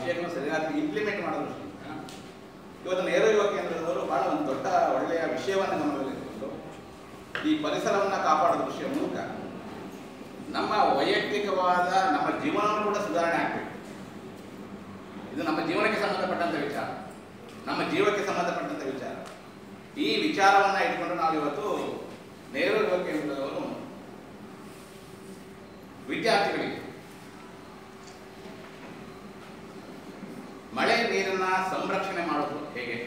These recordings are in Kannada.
ವಿಷಯಗಳನ್ನು ಸರಿಯಾಗಿ ಇಂಪ್ಲಿಮೆಂಟ್ ಮಾಡೋ ದೃಷ್ಟಿಯಿಂದ ಇವತ್ತು ನೆಹರು ಯುವ ಕೇಂದ್ರದವರು ಬಹಳ ಒಂದು ದೊಡ್ಡ ಒಳ್ಳೆಯ ವಿಷಯವನ್ನು ಗಮನದಲ್ಲಿಟ್ಟುಕೊಂಡು ಈ ಪರಿಸರವನ್ನು ಕಾಪಾಡೋ ದೃಷ್ಟಿಯ ಮೂಲಕ ನಮ್ಮ ವೈಯಕ್ತಿಕವಾದ ನಮ್ಮ ಜೀವನವನ್ನು ಕೂಡ ಸುಧಾರಣೆ ಆಗಬೇಕು. ಇದು ನಮ್ಮ ಜೀವನಕ್ಕೆ ಸಂಬಂಧಪಟ್ಟಂಥ ವಿಚಾರ, ನಮ್ಮ ಜೀವಕ್ಕೆ ಸಂಬಂಧಪಟ್ಟಂಥ ವಿಚಾರ. ಈ ವಿಚಾರವನ್ನು ಇಟ್ಕೊಂಡು ನಾವು ಇವತ್ತು ನೆಹರು ಯುವ ಕೇಂದ್ರದವರು ವಿದ್ಯಾರ್ಥಿಗಳಿಗೆ ಮಳೆ ನೀರನ್ನ ಸಂರಕ್ಷಣೆ ಮಾಡೋದು ಹೇಗೆ,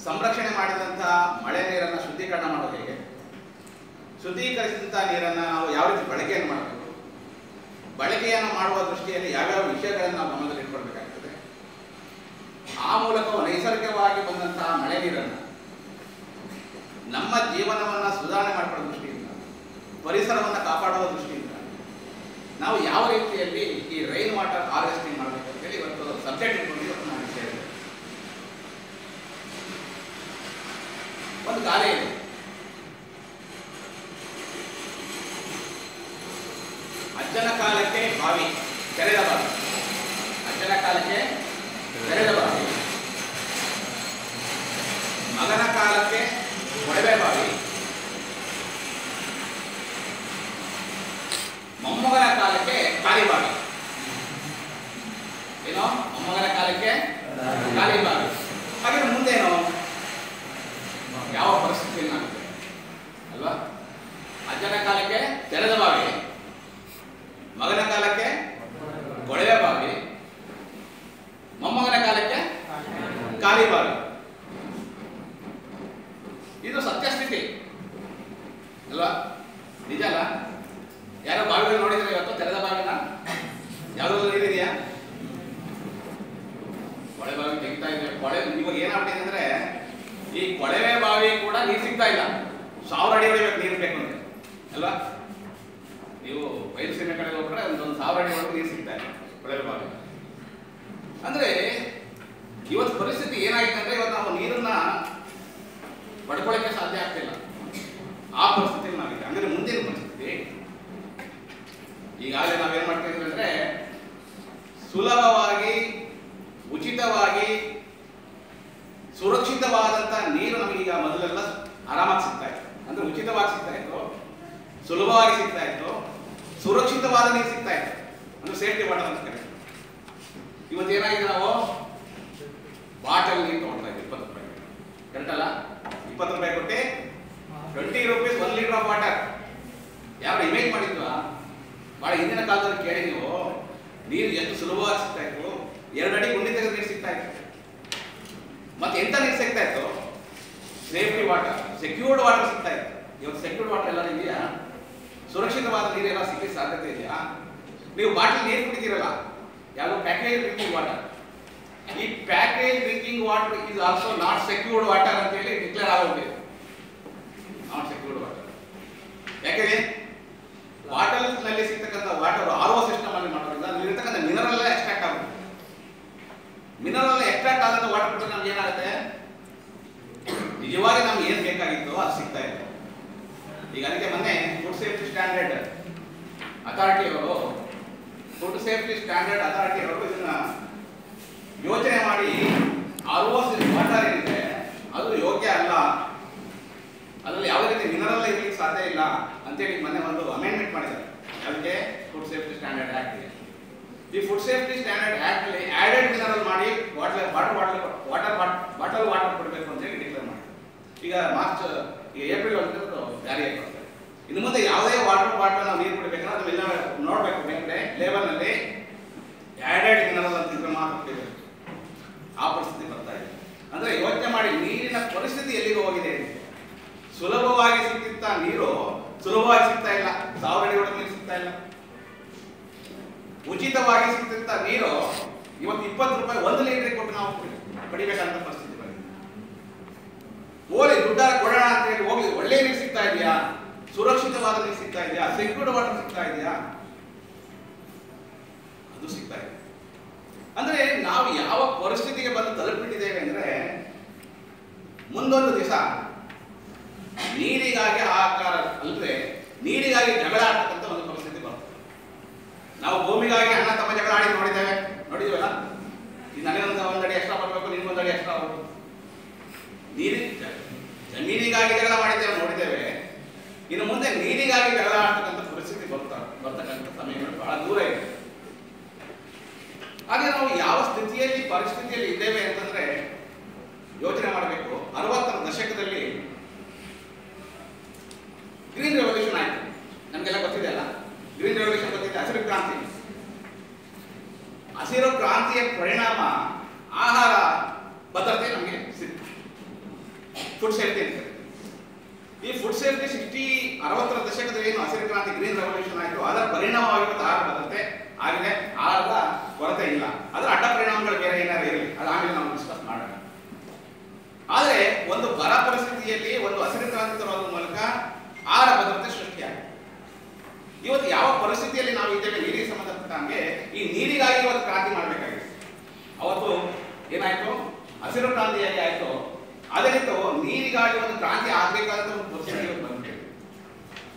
ಸಂರಕ್ಷಣೆ ಮಾಡಿದಂತಹ ಮಳೆ ನೀರನ್ನು ಶುದ್ಧೀಕರಣ ಮಾಡೋದು ಹೇಗೆ, ಶುದ್ಧೀಕರಿಸಿದಂತಹ ನೀರನ್ನು ನಾವು ಯಾವ ರೀತಿ ಬಳಕೆಯನ್ನು ಮಾಡಬೇಕು, ಬಳಕೆಯನ್ನು ಮಾಡುವ ದೃಷ್ಟಿಯಲ್ಲಿ ಯಾವ್ಯಾವ ವಿಷಯಗಳನ್ನು ನಾವು ಗಮನದಲ್ಲಿ ಇಟ್ಕೊಳ್ಬೇಕಾಗ್ತದೆ, ಆ ಮೂಲಕ ನೈಸರ್ಗಿಕವಾಗಿ ಬಂದಂತಹ ಮಳೆ ನೀರನ್ನು ನಮ್ಮ ಜೀವನವನ್ನು ಸುಧಾರಣೆ ಮಾಡಿಕೊಳ್ಳೋ ದೃಷ್ಟಿಯಿಂದ, ಪರಿಸರವನ್ನು ಕಾಪಾಡುವ ದೃಷ್ಟಿಯಿಂದ ನಾವು ಯಾವ ರೀತಿಯಲ್ಲಿ ಈ ರೈನ್ ವಾಟರ್ ಹಾರ್ವೆಸ್ಟಿಂಗ್ ಮಾಡಬೇಕು ಅಂತೇಳಿ ಇವತ್ತು ಸಬ್ಜೆಕ್ಟ್ ಇಟ್ಕೊಂಡು ಇವತ್ತು ನಾವು ವಿಷಯ ಇದೆ. ಒಂದು ಗಾದೆ ಇದೆ, ಅಜ್ಜನ ಕಾಲಕ್ಕೆ ಬಾವಿ ತೆರೆದ ಬಾವಿ, ಅಜ್ಜನ ಕಾಲಕ್ಕೆ ತೆರೆದ ಬಾವಿ, ಮಗನ ಕಾಲಕ್ಕೆ ಕೊಳವೆ ಬಾವಿ, ಮೊಮ್ಮಗನ ಕಾಲಕ್ಕೆ ಖಾಲಿ ಬಾವಿ. ಏನೋ ಮೊಮ್ಮಗನ ಕಾಲಕ್ಕೆ ಖಾಲಿ ಬಾವಿ. ಹಾಗೆ ಮುಂದೇನೋ ಯಾವ ಪರಿಸ್ಥಿತಿಯಲ್ಲಿ ಆಗುತ್ತೆ ಅಲ್ವಾ? ಅಜ್ಜನ ಕಾಲಕ್ಕೆ ತೆರೆದ ಬಾವಿ, ಮಗನ ಕಾಲಕ್ಕೆ ಕೊಳವೆ ಬಾವಿ, ಮೊಮ್ಮಗನ ಕಾಲಕ್ಕೆ ಖಾಲಿ ಬಾವಿ. ಇದು ಸತ್ಯಸ್ಥಿತಿ ಅಲ್ವಾ? ನಿಜ ಅಲ್ಲ? ಯಾರೋ ಬಾವಿಗಳು ನೋಡಿದ್ರೆ ಇವತ್ತು ತೆರೆದ ಬಾವಿನ ಯಾವುದಾದ್ರು ನೀರಿದೆಯಾ? ಕೊಳೆ ಬಾವಿ ತೆಗಿತಾ ಇದೆ. ಕೊಳೆ ಇವಾಗ ಏನಾಗ್ಬಿಟ್ಟಿದೆ ಅಂದ್ರೆ ಈ ಕೊಳವೆ ಬಾವಿ ಕೂಡ ನೀರು ಸಿಗ್ತಾ ಇಲ್ಲ. 1000 ಅಡಿ ಹೊಡಿಬೇಕು ನೀರು ಬೇಕು ಅಂದ್ರೆ ಅಲ್ವಾ? ನೀವು ಬಯಲುಸೀಮೆ ಕಡೆ ಹೋಗ್ರೆ ಒಂದು 1000 ಅಡಿ ಒಳಗೆ ನೀರು ಸಿಗ್ತಾ ಇಲ್ಲ ಕೊಳವೆ ಬಾವಿ. ಅಂದ್ರೆ ಇವತ್ತು ಪರಿಸ್ಥಿತಿ ಏನಾಗಿದೆ ಅಂದ್ರೆ ಇವತ್ತು ನಾವು ನೀರನ್ನ ಪಡ್ಕೊಳ್ಳೋಕೆ ಸಾಧ್ಯ ಆಗ್ತಿಲ್ಲ. ಆ ಪರಿಸ್ಥಿತಿಯಲ್ಲಿ ನಾವಿದೆ. ಅಂದ್ರೆ ಮುಂದಿನ ಪರಿಸ್ಥಿತಿ ಈಗಾಗಲೇ ನಾವೇನ್ ಮಾಡ್ತಾ ಇದೀವಿ ಅಂದ್ರೆ ಸುಲಭವಾಗಿ, ಉಚಿತವಾಗಿ, ಸುರಕ್ಷಿತವಾದಂತ ನೀರು ನಮಗೀಗ ಮೊದಲೆಲ್ಲ ಆರಾಮಾಗಿ ಸಿಗ್ತಾ ಇತ್ತು. ಅಂದ್ರೆ ಉಚಿತವಾಗಿ ಸಿಗ್ತಾ ಇತ್ತು, ಸುಲಭವಾಗಿ ಸಿಗ್ತಾ ಇತ್ತು, ಸುರಕ್ಷಿತವಾದ ನೀರು ಸಿಗ್ತಾ ಇತ್ತು. ಅಂದ್ರೆ ಸೇಫ್ಟಿ ವಾಟರ್ ಅಂತ ಕರೀತಾರೆ. ಇವತ್ತು ಏನಾಗಿದೆ, ನಾವು ಬಾಟಲ್ ನೀರು ತಗೊಳ್ತಾ ಇದ್ದೀವಿ 20 ರೂಪಾಯಿ. ಕರೆಕ್ಟ್ ಅಲ್ಲ? 20 ರೂಪಾಯಿ ಕೊಟ್ಟು 20 ರೂಪೀಸ್ 1 ಲೀಟರ್ ಆಫ್ ವಾಟರ್. ಯಾರು ಇಮೇಜ್ ಮಾಡಿದ್ವಾ? ಬಹಳ ಹಿಂದಿನ ಕಾಲದಲ್ಲಿ ಕೇಳಿ ನೀವು ನೀರು ಎಷ್ಟು ಸುಲಭವಾಗಿ ಸಿಗ್ತಾ ಇತ್ತು. 2 ಅಡಿ ಗುಂಡಿ ತೆಗೆದು ನೀರು ಸಿಗ್ತಾ ಇತ್ತು. ಮತ್ತೆ ಎಂತ ನೀರು ಸಿಗ್ತಾ ಇತ್ತು? ಸೇಫ್ಟಿ ವಾಟರ್, ಸೆಕ್ಯೂರ್ಡ್ ವಾಟರ್ ಸಿಗ್ತಾ ಇತ್ತು. ಇವತ್ತು ಸೆಕ್ಯೂರ್ಡ್ ವಾಟರ್ ಎಲ್ಲ ಇದೆಯಾ? ಸುರಕ್ಷಿತವಾದ ನೀರೆಲ್ಲ ಸಿಕ್ಕಿ ಸಾಧ್ಯತೆ ಇದೆಯಾ? ನೀವು ಬಾಟಲ್ ನೀರು ಕುಡಿತೀರಲ್ಲ, ಯಾವುದು ಪ್ಯಾಕೇಜ್ ಡ್ರಿಂಕಿಂಗ್ ವಾಟರ್. ಈ package drinking water is also not secured water ಅಂತ ಹೇಳಿ ಡಿಕ್ಲೇರ್ ಆಗೋಗಿದೆ. Not secured water. ಯಾಕೆಂದ್ರೆ ಬಾಟಲ್ ನಲ್ಲಿ ಸಿಗ್ತಕ್ಕಂಥ ವಾಟರ್ RO ಸಿಸ್ಟಮ್ ಅಲ್ಲಿ ಮಾಡೋದ್ರಿಂದ ಅಲ್ಲಿರ್ತಕ್ಕಂಥ ಮಿನರಲ್ ಎಕ್ಸ್ಟ್ರಾಕ್ಟ್ ಆಗುತ್ತೆ. ಮಿನರಲ್ ಎಕ್ಸ್ಟ್ರಾಕ್ಟ್ ಆದಂತ ವಾಟರ್ ಬಿಟ್ಟರೆ ನಮ್ಗೆ ಏನಾಗುತ್ತೆ? ನಿಜವಾಗಿ ನಮ್ಗೆ ಏನ್ ಬೇಕಾಗಿತ್ತು ಅದು ಸಿಗ್ತಾ ಇದೆ. ಈಗ ಅದಕ್ಕೆ ಮೊನ್ನೆ ಫುಡ್ ಸೇಫ್ಟಿ ಸ್ಟ್ಯಾಂಡರ್ಡ್ ಅಥಾರಿಟಿ ಅವರು ಇದನ್ನ ಯೋಚನೆ ಮಾಡಿ RO ವಾಟರ್ ಏನಿದೆ ಅದು ಯೋಗ್ಯ ಅಲ್ಲ, ಅದರಲ್ಲಿ ಯಾವುದೇ ರೀತಿ ಮಿನರಲ್ ಇರಲಿಕ್ಕೆ ಸಾಧ್ಯ ಇಲ್ಲ ಅಂತೇಳಿ ಮೊನ್ನೆ ಒಂದು ಅಮೆಂಡ್ಮೆಂಟ್ ಮಾಡಿದ್ದಾರೆ. ಅದಕ್ಕೆ ಫುಡ್ ಸೇಫ್ಟಿ ಸ್ಟ್ಯಾಂಡರ್ಡ್ ಆಕ್ಟ್ ಇದೆ. ಈ ಫುಡ್ ಸೇಫ್ಟಿ ಸ್ಟ್ಯಾಂಡರ್ಡ್ ಆಕ್ಟ್ ಅಲ್ಲಿ ಆಡೆಡ್ ಮಿನರಲ್ ಮಾಡಿ ಬಾಟಲ್ ವಾಟರ್ ಕೊಡಬೇಕು ಅಂತ ಹೇಳಿ ಡಿಕ್ಲೇರ್ ಮಾಡಿ ಈಗ ಏಪ್ರಿಲ್ 1 ಜಾರಿಗೆ ಬರ್ತಾರೆ. ಇನ್ನು ಮುಂದೆ ಯಾವುದೇ ವಾಟರ್ ಬಾಟಲ್ ನಾವು ನೀರು ಕುಡಿಬೇಕಂದ್ರೆ ಅದನ್ನೆಲ್ಲ ನೋಡ್ಬೇಕು, ಬೇಕಂದ್ರೆ ಲೇಬಲ್ ನಲ್ಲಿ ಆಡೆಡ್ ಮಿನರಲ್ ಅಂತ ಮಾತ್ರ ಕುಡಿಬೇಕು. ಆ ಪರಿಸ್ಥಿತಿ ಬರ್ತಾ ಇದೆ. ಅಂದ್ರೆ ಯೋಚನೆ ಮಾಡಿ ನೀರಿನ ಪರಿಸ್ಥಿತಿ ಎಲ್ಲಿಗೆ ಹೋಗಿದೆ. ಸುಲಭವಾಗಿ ಸಿಗ್ತಿತ್ತ ನೀರು ಸುಲಭವಾಗಿ ಸಿಗ್ತಾ ಇಲ್ಲ, 1000 ಅಡಿ ಒಳಗೆ ನೀರು ಸಿಗ್ತಾ ಇಲ್ಲ. ಉಚಿತವಾಗಿ ಸಿಗ್ತಿತ್ತ ನೀರು ಇವತ್ತು 20 ರೂಪಾಯಿ 1 ಲೀಟರ್ ಕೊಟ್ಟು ನಾವು ಪಡಿಬೇಕಂತ ಪರಿಸ್ಥಿತಿ ಬಂದಿದೆ. ಹೋಗಿ ದುಡ್ಡ ಕೊಡೋಣ ಅಂತ ಹೇಳಿ ಹೋಗಿ ಒಳ್ಳೆ ನೀರು ಸಿಗ್ತಾ ಇದೆಯಾ? ಸುರಕ್ಷಿತವಾದ ನೀರು ಸಿಗ್ತಾ ಇದೆಯಾ? ಸೆಕ್ಯೂರ್ಡ್ ವಾಟರ್ ಸಿಗ್ತಾ ಇದೆಯಾ? ಅದು ಸಿಗ್ತಾ ಇದೆ. ಅಂದ್ರೆ ನಾವು ಯಾವ ಪರಿಸ್ಥಿತಿಗೆ ಬಂದು ತಲುಪಿಟ್ಟಿದ್ದೇವೆ ಅಂದ್ರೆ ಮುಂದೊಂದು ದಿವಸ ನೀರಿಗಾಗಿ ಆಕಾರ ಅಲ್ಲದೆ ನೀರಿಗಾಗಿ ಜಗಳ ಆಡ್ತಕ್ಕಂಥ ಒಂದು ಪರಿಸ್ಥಿತಿ ಬರ್ತದೆ. ನಾವು ಭೂಮಿಗಾಗಿ ಅಣ್ಣ ತಮ್ಮ ಜಗಳ ಆಡಿ ನೋಡಿದ್ದೇವೆ ಪರಿಸ್ಥಿತಿಯಲ್ಲಿ ಇದ್ದೇವೆ ಅಂತಂದ್ರೆ ಯೋಚನೆ ಮಾಡಬೇಕು. 60ರ ದಶಕದಲ್ಲಿ ಗ್ರೀನ್ ರೆವಲ್ಯೂಷನ್ ಆಯಿತು. ನಮಗೆಲ್ಲ ಗೊತ್ತಿದೆ ಅಲ್ಲ, ಗ್ರೀನ್ ರೆವಲ್ಯೂಷನ್ ಗೊತ್ತಿದೆ, ಹಸಿರು ಕ್ರಾಂತಿ. ಹಸಿರು ಕ್ರಾಂತಿಯ ಪರಿಣಾಮ ಆಹಾರ ಭದ್ರತೆ ನಮಗೆ ಸಿಕ್ತು, ಫುಡ್ ಸೇಫ್ಟಿ ಅಂತ. ಈ ಫುಡ್ ಸೇಫ್ಟಿ 60ರ ದಶಕದಲ್ಲಿ ಏನು ಹಸಿರು ಕ್ರಾಂತಿ ಗ್ರೀನ್ ರೆವಲ್ಯೂಷನ್ ಆಯಿತು, ಅದರ ಪರಿಣಾಮವಾಗಿರುತ್ತೆ ಆಹಾರ ಭದ್ರತೆ ಆಗಿದೆ, ಆಹಾರದ ಕೊರತೆ ಇಲ್ಲ. ಅದರ ಅಡ್ಡ ಪರಿಣಾಮಗಳು ಬೇರೆ ಏನಾರು ಇರಲಿ, ಅದು ಆಮೇಲೆ ನಾವು ಡಿಸ್ಕಸ್ ಮಾಡೋಣ. ಆದರೆ ಒಂದು ಬರ ಪರಿಸ್ಥಿತಿಯಲ್ಲಿ ಒಂದು ಹಸಿರು ಕ್ರಾಂತಿ ತರೋದ್ರ ಮೂಲಕ ಆಹಾರ ಭದ್ರತೆ ಸೃಷ್ಟಿಯಾಗಿದೆ. ಇವತ್ತು ಯಾವ ಪರಿಸ್ಥಿತಿಯಲ್ಲಿ ನಾವು ಇದ್ದೇವೆ ನೀರಿಗೆ ಸಂಬಂಧಪಟ್ಟಂಗೆ, ಈ ನೀರಿಗಾಗಿ ಇವತ್ತು ಕ್ರಾಂತಿ ಮಾಡಬೇಕಾಗಿದೆ. ಅವತ್ತು ಏನಾಯ್ತು, ಹಸಿರು ಕ್ರಾಂತಿಯಾಗಿ ಆಯ್ತು, ಅದೇ ರೀತಿ ನೀರಿಗಾಗಿ ಒಂದು ಕ್ರಾಂತಿ ಆಗ್ಬೇಕಾದಂತ ಒಂದು ಪರಿಸ್ಥಿತಿ ಇವತ್ತು ಬಂದ್ಬಿಟ್ಟಿದೆ.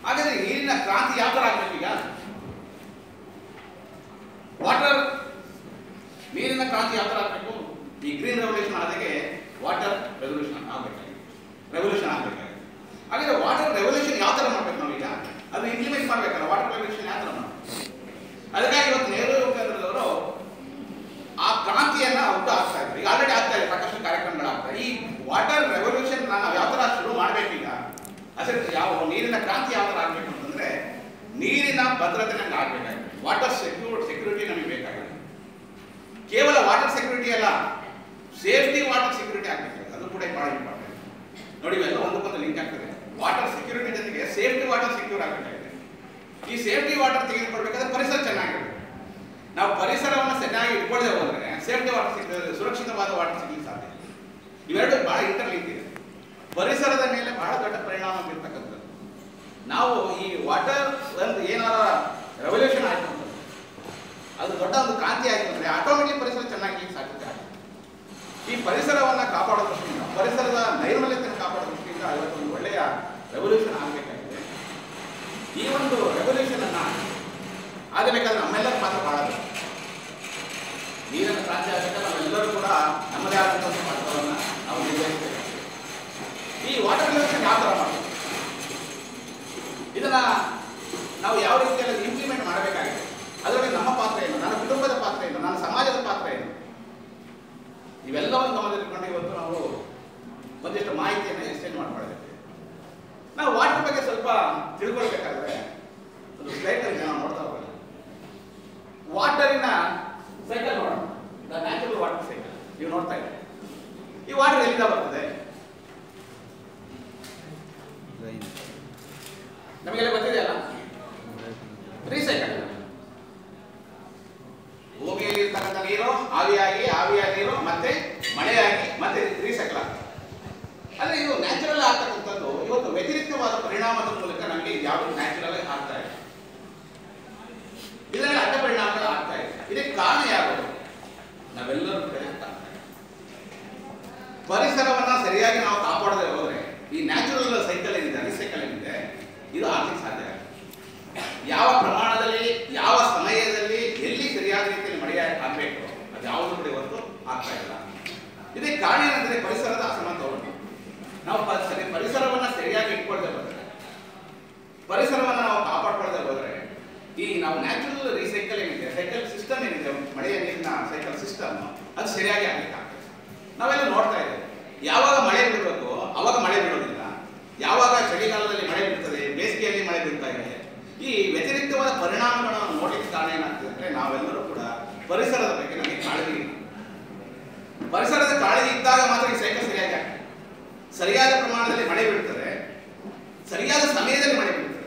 ಹಾಗಾದ್ರೆ ನೀರಿನ ಕ್ರಾಂತಿ ಯಾವ ತರ ಆಗ್ಬೇಕು? ಈಗ ವಾಟರ್, ನೀರಿನ ಕ್ರಾಂತಿ ಯಾವ ತರ ಆಗ್ಬೇಕು? ಈ ಗ್ರೀನ್ ರೆವಲ್ಯೂಷನ್ ಆದಾಗೆ ವಾಟರ್ ರೆವಲ್ಯೂಷನ್ ಆಗ್ಬೇಕಾಗಿದೆ, ರೆವಲ್ಯೂಷನ್ ಆಗ್ಬೇಕಾಗಿದೆ. ಹಾಗಾದ್ರೆ ವಾಟರ್ ರೆವಲ್ಯೂಷನ್ ಯಾವ ತರ ಮಾಡ್ಬೇಕು ನಾವೀಗ? ಅದು ಇಂಪ್ಲಿಮೆಂಟ್ ಮಾಡ್ಬೇಕಲ್ಲ, ವಾಟರ್ ರೆವಲ್ಯೂಷನ್ ಯಾವ ತರ ಮಾಡ್ಬೇಕು? ಅದಕ್ಕಾಗಿ ಇವತ್ತು ನೆಹರು ಯುವಕರವರು ಆ ಕ್ರಾಂತಿಯನ್ನ ಹುಟ್ಟು ಹಾಕ್ತಾ ಇದ್ದಾರೆ. ಈಗ ಆಲ್ರೆಡಿ ಆಗ್ತಾ ಇದೆ, ಸಾಕಷ್ಟು ಕಾರ್ಯಕ್ರಮಗಳಾಗ್ತಾ. ಈ ವಾಟರ್ ರೆವಲ್ಯೂಷನ್ ನಾವು ಯಾವ ತರ ಶುರು ಮಾಡ್ಬೇಕೀಗ? ಹಸಿರು ಯಾವ ನೀರಿನ ಕ್ರಾಂತಿ ಯಾವ ತರ ಆಗ್ಬೇಕು ಅಂತಂದ್ರೆ ನೀರಿನ ಭದ್ರತೆ ನಮ್ಗೆ ಆಗ್ಬೇಕಾಗಿದೆ. ವಾಟರ್ ಸೆಕ್ಯೂರಿಟಿ ನಮಗೆ ಬೇಕಾಗಿದೆ. ಕೇವಲ ವಾಟರ್ ಸೆಕ್ಯೂರಿಟಿ ಅಲ್ಲ, ಸೇಫ್ಟಿ ವಾಟರ್ ಸೆಕ್ಯೂರಿಟಿ ಆಗ್ಬೇಕಾಗಿದೆ. ಅದು ಕೂಡ ಬಹಳ ಇಂಪಾರ್ಟೆಂಟ್. ನೋಡಿ, ಇವೆಲ್ಲ ಒಂದಕ್ಕೊಂದು ಲಿಂಕ್ ಆಗ್ತದೆ. ವಾಟರ್ ಸೆಕ್ಯೂರಿಟಿ ಜೊತೆಗೆ ಸೇಫ್ಟಿ ವಾಟರ್ ಸೆಕ್ಯೂರ್ ಆಗಬೇಕಾಗಿದೆ. ಈ ಸೇಫ್ಟಿ ವಾಟರ್ ತೆಗೆದುಕೊಳ್ಬೇಕಾದ್ರೆ ಪರಿಸರ ಚೆನ್ನಾಗಿರುತ್ತೆ. ನಾವು ಪರಿಸರವನ್ನು ಚೆನ್ನಾಗಿ ಇಟ್ಕೊಳ್ಳದೆ ಹೋದ್ರೆ ಸೇಫ್ಟಿ ವಾಟರ್ ಸಿಗ್ತದೆ, ಸುರಕ್ಷಿತವಾದ ವಾಟರ್ ಸಿಗಲಿಕ್ಕೆ ಸಾಧ್ಯ. ಇವೆರಡು ಬಹಳ ಇಂಟರ್ಲಿಂಕ್ ಇದೆ. ಪರಿಸರದ ಮೇಲೆ ಬಹಳ ದೊಡ್ಡ ಪರಿಣಾಮ ಬೀರ್ತಕ್ಕಂಥದ್ದು. ನಾವು ಈ ವಾಟರ್ ಒಂದು ಏನಾರ ರೆವಲ್ಯೂಷನ್ ಆಯ್ತು ಅಂತ, ಅದು ದೊಡ್ಡ ಒಂದು ಕ್ರಾಂತಿ ಆಯ್ತು ಅಂದ್ರೆ ಆಟೋಮೆಟಿಕ್ ಪರಿಸರ ಚೆನ್ನಾಗಿರ್ಲಿಕ್ಕೆ ಸಾಧ್ಯತೆ ಆಗುತ್ತೆ. ಈ ಪರಿಸರವನ್ನು ಕಾಪಾಡೋ ದೃಷ್ಟಿಯಿಂದ, ಪರಿಸರದ ನೈರ್ಮಲ್ಯತೆಯನ್ನು ಕಾಪಾಡೋ ದೃಷ್ಟಿಯಿಂದ ಇವತ್ತೊಂದು ಒಳ್ಳೆಯ ರೆವಲ್ಯೂಷನ್ ಆಗಬೇಕಾಗಿದೆ. ಈ ಒಂದು ರೆವಲ್ಯೂಷನ್ ಅನ್ನ ಆಗಬೇಕಾದ್ರೆ ನಮ್ಮೆಲ್ಲರ ಪಾತ್ರ ಬಹಳ ಇದೆ. ನೀರಿನ ಕ್ರಾಂತಿ ಆಗಬೇಕಾದ್ರೆ ನಾವೆಲ್ಲರೂ ಕೂಡ ನಮ್ಮದೇ ಆದಂಥ ಪಾತ್ರವನ್ನು ನಾವು ನಿರ್ವಹಿಸಬೇಕಾಗಿದೆ. ಈ ವಾಟರ್ ರೆವಲ್ಯೂಷನ್ ಯಾವ ಥರ ಮಾಡಬೇಕು, ಇದನ್ನ ನಾವು ಯಾವ ರೀತಿಯಲ್ಲಿ ಇಂಪ್ಲಿಮೆಂಟ್ ಮಾಡಬೇಕಾಗಿದೆ, ಅದರಲ್ಲಿ ನಮ್ಮ ಪಾತ್ರ ಏನು, ನನ್ನ ಕುಟುಂಬದ ಪಾತ್ರ ಏನು, ನನ್ನ ಸಮಾಜದ ಪಾತ್ರ ಏನು, ಇವೆಲ್ಲವನ್ನು ಗಮನದಲ್ಲಿಟ್ಕೊಂಡು ಇವತ್ತು ನಾವು ಒಂದಿಷ್ಟು ಮಾಹಿತಿಯನ್ನು ಎಕ್ಸ್ಚೇಂಜ್ ಮಾಡ್ಕೊಳ್ಬೇಕು. ನಾವು ವಾಟರ್ ಬಗ್ಗೆ ಸ್ವಲ್ಪ ತಿಳ್ಕೊಳ್ಬೇಕಾದ್ರೆ ಒಂದು ಸ್ಲೈಡ್ ನಾವು ನೋಡ್ತಾ ಹೋಗೋಣ. ವಾಟರಿನ ಸೈಕಲ್ ನೋಡೋಣ, ದ ನ್ಯಾಚುರಲ್ ವಾಟರ್ ಸೈಕಲ್. ನೀವು ನೋಡ್ತಾ ಇದ್ದೀರಿ, ಈ ವಾಟರ್ ಎಲ್ಲಿಂದ ಬರ್ತದೆ? ನಮಗೆಲ್ಲ ಗೊತ್ತಿದೆ ಅಲ್ಲ, ರೀಸೈಕಲ್. ಭೂಮಿಯಲ್ಲಿ ಇರ್ತಕ್ಕಂಥ ನೀರು ಆವಿಯಾಗಿ ನೀರು ಮತ್ತೆ ಮಳೆಯಾಗಿ ಮತ್ತೆ ರೀಸೈಕಲ್ ಆಗ್ತದೆ. ಅಂದ್ರೆ ಇದು ನ್ಯಾಚುರಲ್ ಆಗ್ತಕ್ಕಂಥದ್ದು ಇವತ್ತು ವ್ಯತಿರಿಕ್ತವಾದ ಪರಿಣಾಮದ ಮೂಲಕ ನಮಗೆ ಯಾವುದು ನ್ಯಾಚುರಲ್ ಆಗಿ ಆಗ್ತಾ ಇದೆ, ಇದರಲ್ಲಿ ಅಡ್ಡ ಪರಿಣಾಮಗಳು ಆಗ್ತಾ ಇದೆ. ಇದಕ್ಕೆ ಕಾರಣ ಯಾರು? ನಾವೆಲ್ಲರೂ ಕೂಡ ಪರಿಸರವನ್ನ ಸರಿಯಾಗಿ ನಾವು ಕಾಪಾಡದೆ ಹೋದ್ರೆ ಈ ನ್ಯಾಚುರಲ್ ಸೈಕಲ್ ಏನಿದೆ, ರೀಸೈಕಲ್ ಏನಿದೆ, ಇದು ಆಗ್ಲಿಕ್ಕೆ ಸಾಧ್ಯ ಆಗುತ್ತೆ. ಯಾವ ಪ್ರಮಾಣದಲ್ಲಿ, ಯಾವ ಸಮಯದಲ್ಲಿ, ಎಲ್ಲಿ ಸರಿಯಾದ ರೀತಿಯಲ್ಲಿ ಮಳೆ ಆಗಬೇಕು, ಅದು ಯಾವುದು ಕೂಡ ಇವತ್ತು ಆಗ್ತಾ ಇಲ್ಲ. ಇದಕ್ಕೆ ಕಾರಣ ಏನಂದ್ರೆ ಪರಿಸರದ ಅಸಮತೋಲನ. ನಾವು ಪರಿಸರವನ್ನ ಸರಿಯಾಗಿ ಇಟ್ಕೊಳ್ದೆ ಹೋದ್ರೆ, ಪರಿಸರವನ್ನ ನಾವು ಕಾಪಾಡ್ಕೊಳ್ದೆ ಹೋದ್ರೆ, ಈ ನಾವು ನ್ಯಾಚುರಲ್ ರೀಸೈಕಲ್ ಏನಿದೆ, ಸೈಕಲ್ ಸಿಸ್ಟಮ್ ಏನಿದೆ, ಮಳೆಯ ನೀರಿನ ಸೈಕಲ್ ಸಿಸ್ಟಮ್, ಅದು ಸರಿಯಾಗಿ ಆಗ್ಲಿಕ್ಕೆ ಆಗ್ತದೆ. ನಾವೆಲ್ಲ ನೋಡ್ತಾ ಇದ್ದೇವೆ, ಯಾವಾಗ ಮಳೆ ಬೀಳಬೇಕು ಅವಾಗ ಮಳೆ ಬೀಳೋದಿಲ್ಲ, ಯಾವಾಗ ಚಳಿಗಾಲದಲ್ಲಿ ಮಳೆ ಬೀಳ್ತದೆ, ಬೇಸಿಗೆಯಲ್ಲಿ ಮಳೆ ಬೀಳ್ತಾ ಇದೆ. ಈ ವ್ಯತಿರಿಕ್ತವಾದ ಪರಿಣಾಮಗಳನ್ನು ನೋಡ್ಲಿಕ್ಕೆ ಕಾರಣ ಏನಾಗ್ತದೆ ಅಂದ್ರೆ ನಾವೆಲ್ಲರೂ ಕೂಡ ಪರಿಸರದ ಬಗ್ಗೆ ನಮಗೆ ಕಾಳಜಿ ಇಲ್ಲ. ಪರಿಸರದ ಕಾಳಜಿ ಇದ್ದಾಗ ಮಾತ್ರ ಈ ಸೈಕಲ್ ಸರಿಯಾಗಿ ಆಗ್ತದೆ. ಸರಿಯಾದ ಪ್ರಮಾಣದಲ್ಲಿ ಮಳೆ ಬೀಳ್ತದೆ, ಸರಿಯಾದ ಸಮಯದಲ್ಲಿ ಮಳೆ ಬೀಳ್ತದೆ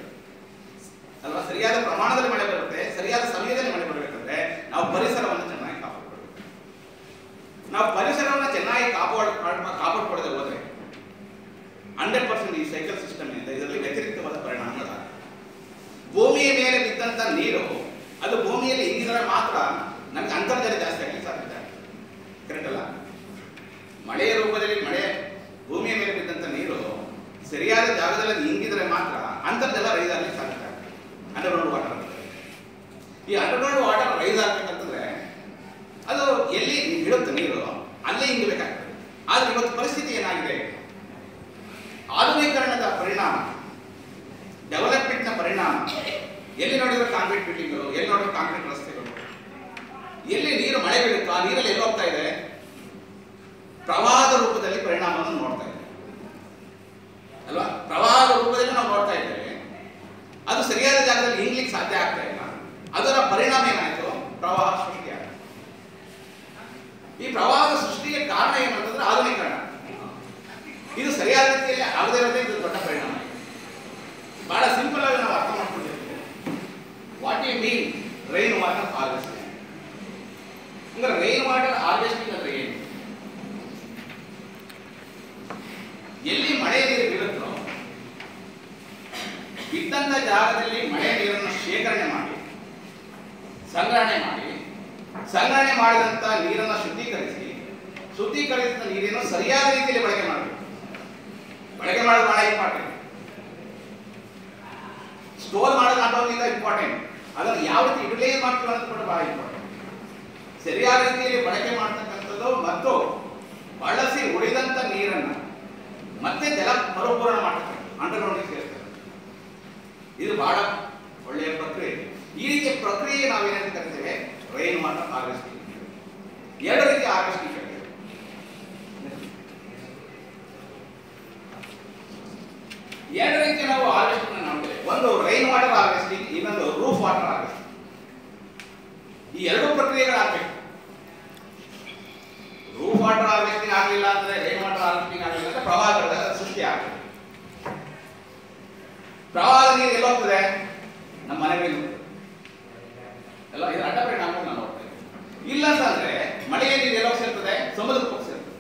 ಅಲ್ವಾ? ಸರಿಯಾದ ಪ್ರಮಾಣದಲ್ಲಿ ಮಳೆ ಬರುತ್ತೆ, ಸರಿಯಾದ ಸಮಯದಲ್ಲಿ ಮಳೆ ಬರಬೇಕಂದ್ರೆ ನಾವು ಪರಿಸರವನ್ನು ಚೆನ್ನಾಗಿ ಕಾಪಾಡ್ಕೊಳ್ಬೇಕು. ನಾವು ಪರಿಸರವನ್ನು ಚೆನ್ನಾಗಿ ಕಾಪಾಡ್ಕೊಳ್ಳದೆ ಹೋದ್ರೆ 100% ಈ ಸೈಕಲ್ ಸಿಸ್ಟಮ್ ಇಂದ ಇದರಲ್ಲಿ ವ್ಯತಿರಿಕ್ತವಾದ ಪರಿಣಾಮಗಳಾಗುತ್ತೆ. ಭೂಮಿಯ ಮೇಲೆ ಬಿದ್ದಂತ ನೀರು ಅದು ಭೂಮಿಯಲ್ಲಿ ಇಂಗಿದ್ರೆ ಮಾತ್ರ ನಮ್ಗೆ ಅಂತರ್ಜಲ ಜಾಸ್ತಿ ಆಗಲಿಕ್ಕೆ ಸಾಧ್ಯತೆ ಆಗ್ತದೆ. ಕರೆಕ್ಟ್ ಅಲ್ಲ? ಮಳೆಯ ರೂಪದಲ್ಲಿ ಮಳೆ ಭೂಮಿಯ ಮೇಲೆ ಬಿದ್ದಂತ ನೀರು ಸರಿಯಾದ ಜಾಗದಲ್ಲಿ ಇಂಗಿದ್ರೆ ಮಾತ್ರ ಅಂತರ್ಜಲ ರೈಸ್ ಆಗಲಿಕ್ಕೆ ಸಾಧ್ಯತೆ ಆಗ್ತದೆ. Underground water. ಈ ಅಂಡರ್ಗ್ರೌಂಡ್ ವಾಟರ್ ರೈಸ್ ಆಗ್ಬೇಕಂತಂದ್ರೆ ಬೀಳುತ್ತೋ ಆ ನೀರಲ್ಲಿ ಎಲ್ಲಿ ಹೋಗ್ತಾ ಇದೆ? ಪ್ರವಾಹದ ರೂಪದಲ್ಲಿ ಪರಿಣಾಮವನ್ನು ನೋಡ್ತಾ ಇದೆ ಅಲ್ವಾ? ಪ್ರವಾಹದ ರೂಪದಲ್ಲಿ ನಾವು ನೋಡ್ತಾ ಇದ್ದೇವೆ. ಅದು ಸರಿಯಾದ ಜಾಗದಲ್ಲಿ ಇಂಗ್ಲಿಕ್ಕೆ ಸಾಧ್ಯ ಆಗ್ತಾ ಇಲ್ಲ. ಅದರ ಪರಿಣಾಮ ಏನಾಯಿತು? ಪ್ರವಾಹ ಸೃಷ್ಟಿಯಾಗಿದೆ. ಈ ಪ್ರವಾಹದ ಸೃಷ್ಟಿಗೆ ಕಾರಣ ಏನಂತಂದ್ರೆ ಆಧುನೀಕರಣ. ಇದು ಸರಿಯಾದ ರೀತಿಯಲ್ಲಿ ಆಗದೇ ಇರೋದೇ ಇದು ದೊಡ್ಡ ಪರಿಣಾಮ. ಬಹಳ ಸಿಂಪಲ್ ಆಗಿ ನಾವು ಅರ್ಥ ಮಾಡ್ಕೊಂಡಿರ್ತೀವಿ. What you mean rain water harvesting? ಅಂದ್ರೆ ರೈನ್ ವಾಟರ್ ಹಾರ್ವೆಸ್ಟಿಂಗ್ ಅಂದ್ರೆ ಏನು? ಎಲ್ಲಿ ಮಳೆ ನೀರು ಬೀಳುತ್ತೋ ಇದ್ದಂತ ಜಾಗದಲ್ಲಿ ಮಳೆ ನೀರನ್ನು ಶೇಖರಣೆ ಮಾಡಿ ಸಂಗ್ರಹಣೆ ಮಾಡಿದಂತ ನೀರನ್ನು ಶುದ್ಧೀಕರಿಸಿದ ನೀರನ್ನು ಸರಿಯಾದ ರೀತಿಯಲ್ಲಿ ಬಳಕೆ ಮಾಡಬೇಕು. ಬಳಕೆ ಮಾಡೋದು ಬಹಳ ಇಂಪಾರ್ಟೆಂಟ್. ಸ್ಟೋರ್ ಮಾಡೋದು ನಾಟ್ ಓನ್ಲಿ ಇಂಪಾರ್ಟೆಂಟ್, ಅದನ್ನು ಯಾವ ರೀತಿ ಯುಟಿಲೈಸ್ ಮಾಡ್ತೀವಿ ಅನ್ನೋದು ಕೂಡ ಬಹಳ ಇಂಪಾರ್ಟೆಂಟ್. ಸರಿಯಾದ ರೀತಿಯಲ್ಲಿ ಬಳಕೆ ಮಾಡ್ತಕ್ಕಂಥದ್ದು ಮತ್ತು ಬಳಸಿ ಉಳಿದಂತ ನೀರನ್ನು ಮತ್ತೆ ಜಲ ಮರುಪೂರಣ ಮಾಡ್ತಾರೆ, ಅಂಡರ್ಗ್ರೌಂಡಿಗೆ ಸೇರ್ತಾರೆ. ಇದು ಬಹಳ ಒಳ್ಳೆಯ ಪ್ರಕ್ರಿಯೆ. ಈ ರೀತಿಯ ಪ್ರಕ್ರಿಯೆ ನಾವೇನಂತ ಕರಿತೇವೆ? Rain water harvesting. ಎರಡು ರೀತಿಯ ಹಾರ್ವೆಸ್ಟಿಂಗ್ ಇದೆ. ಎರಡು ರೀತಿಯ ನಾವು ಹಾರ್ವೆಸ್ಟಿಂಗ್ ನೋಡ್ತೇವೆ. ಒಂದು ರೈನ್ ವಾಟರ್ ಹಾರ್ವೆಸ್ಟಿಂಗ್, ಇನ್ನೊಂದು ರೂಫ್ ವಾಟರ್ ಹಾರ್ವೆಸ್ಟಿಂಗ್. ಈ ಎರಡು ಪ್ರಕ್ರಿಯೆಗಳಾಗಬೇಕು. ರೂಫ್ ವಾಟರ್ ಹಾರ್ವೆಸ್ಟಿಂಗ್ ಆಗಲಿಲ್ಲ ಅಂದ್ರೆ, ರೈನ್ ವಾಟರ್ ಹಾರ್ವೆಸ್ಟಿಂಗ್ ಆಗಲಿಲ್ಲ ಅಂದ್ರೆ ಪ್ರವಾಹಗಳ ಸೃಷ್ಟಿ ಆಗುತ್ತೆ. ಪ್ರವಾಹದ ನೀರು ಎಲ್ಲಿ ಹೋಗ್ತದೆ? ನಮ್ಮ ಮನೆಗಳಿಗೆ ಎಲ್ಲ ಇದರ ಅಡ್ಡ ಪರಿಣಾಮ ನಾವು ನೋಡ್ತೇವೆ. ಇಲ್ಲ ಅಂತಂದ್ರೆ ಮಳೆಯ ನೀರು ಎಲ್ಲೋಗಿ ಸೇರ್ತದೆ? ಸಮುದ್ರಕ್ಕೆ ಹೋಗಿ ಸೇರ್ತದೆ.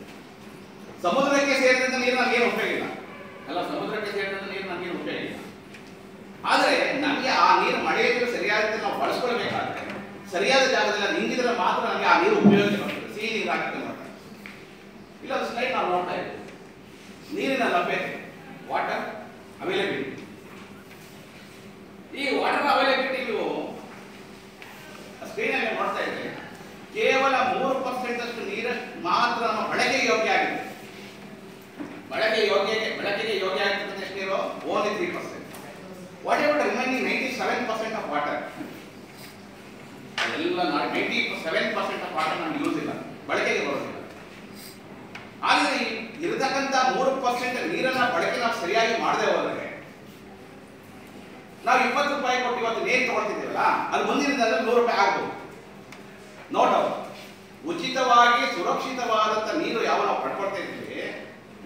ಸಮುದ್ರಕ್ಕೆ ಸೇರಿದಂತ ನೀರು ನಮಗೇನು ಉಪಯೋಗ ಇಲ್ಲ ಅಲ್ಲ, ಸಮುದ್ರಕ್ಕೆ ಸೇರಿದಂತ ನೀರು ನಮಗೇನು ಉಪಯೋಗ ಇಲ್ಲ. ಆದರೆ ನಮಗೆ ಆ ನೀರು ಮಳೆಯ ನೀರು ಸರಿಯಾದ ನಾವು ಬಳಸ್ಕೊಳ್ಬೇಕಾದ್ರೆ ಸರಿಯಾದ ಜಾಗದಲ್ಲಿ ಅದು ಹಿಂಗಿದ್ರೆ ಮಾತ್ರ ನಮಗೆ ಆ ನೀರು ಉಪಯೋಗಕ್ಕೆ ಬರ್ತದೆ. ಸಿಹಿ ನೀರು ಹಾಕಕ್ಕೆ ಮಾಡ್ತಾರೆ. ಇಲ್ಲ ಅದು ಸ್ಲೈಡ್ ನಾವು ನೋಡ್ತಾ ಇದ್ದೀವಿ. ನೀರಿನ ಲಭ್ಯತೆ, ವಾಟರ್ ಅವೈಲಬಿಲಿಟಿ. ಈ ವಾಟರ್ ಅವೈಲಬಿಲಿಟಿ ನೀವು ಸ್ಕ್ರೀನ್ ಅಲ್ಲಿ ನೋಡ್ತಾ ಇದ್ರೆ ಕೇವಲ 3% ಅಷ್ಟು ನೀರಷ್ಟು ಮಾತ್ರ ನಮ್ಮ ಬಳಕೆಗೆ ಯೋಗ್ಯ ಆಗಿದೆ. ಬಳಕೆಗೆ ಯೋಗ್ಯ ಆಗಿರ್ತಕ್ಕಂಥ ಎಷ್ಟು ನೀರು? Only 3%. What ever remaining 97% of water, ಎಲ್ಲ 97% ಆಫ್ ವಾಟರ್ ನಮ್ಗೆ ಯೂಸ್ ಇಲ್ಲ, ಬಳಕೆಗೆ ಬರೋದಿಲ್ಲ. ಆದರೆ ಇರತಕ್ಕಂಥ 3% ನೀರನ್ನ ಬಳಕೆ ನಾವು ಸರಿಯಾಗಿ ಮಾಡದೆ ಹೋದರೆ ನಾವು 20 ರೂಪಾಯಿ ಕೊಟ್ಟು ಇವತ್ತು ನೀರು ತಗೊಳ್ತಿದ್ದೀವಲ್ಲ, ಅದು ಮುಂದಿನ ದಿನದಲ್ಲಿ 100 ರೂಪಾಯಿ ಆಗ್ಬೋದು. ನೋಟ್ ಉಚಿತವಾಗಿ ಸುರಕ್ಷಿತವಾದಂಥ ನೀರು ಯಾವ ನಾವು ಪಡ್ಕೊಳ್ತಾ ಇದ್ದೀವಿ,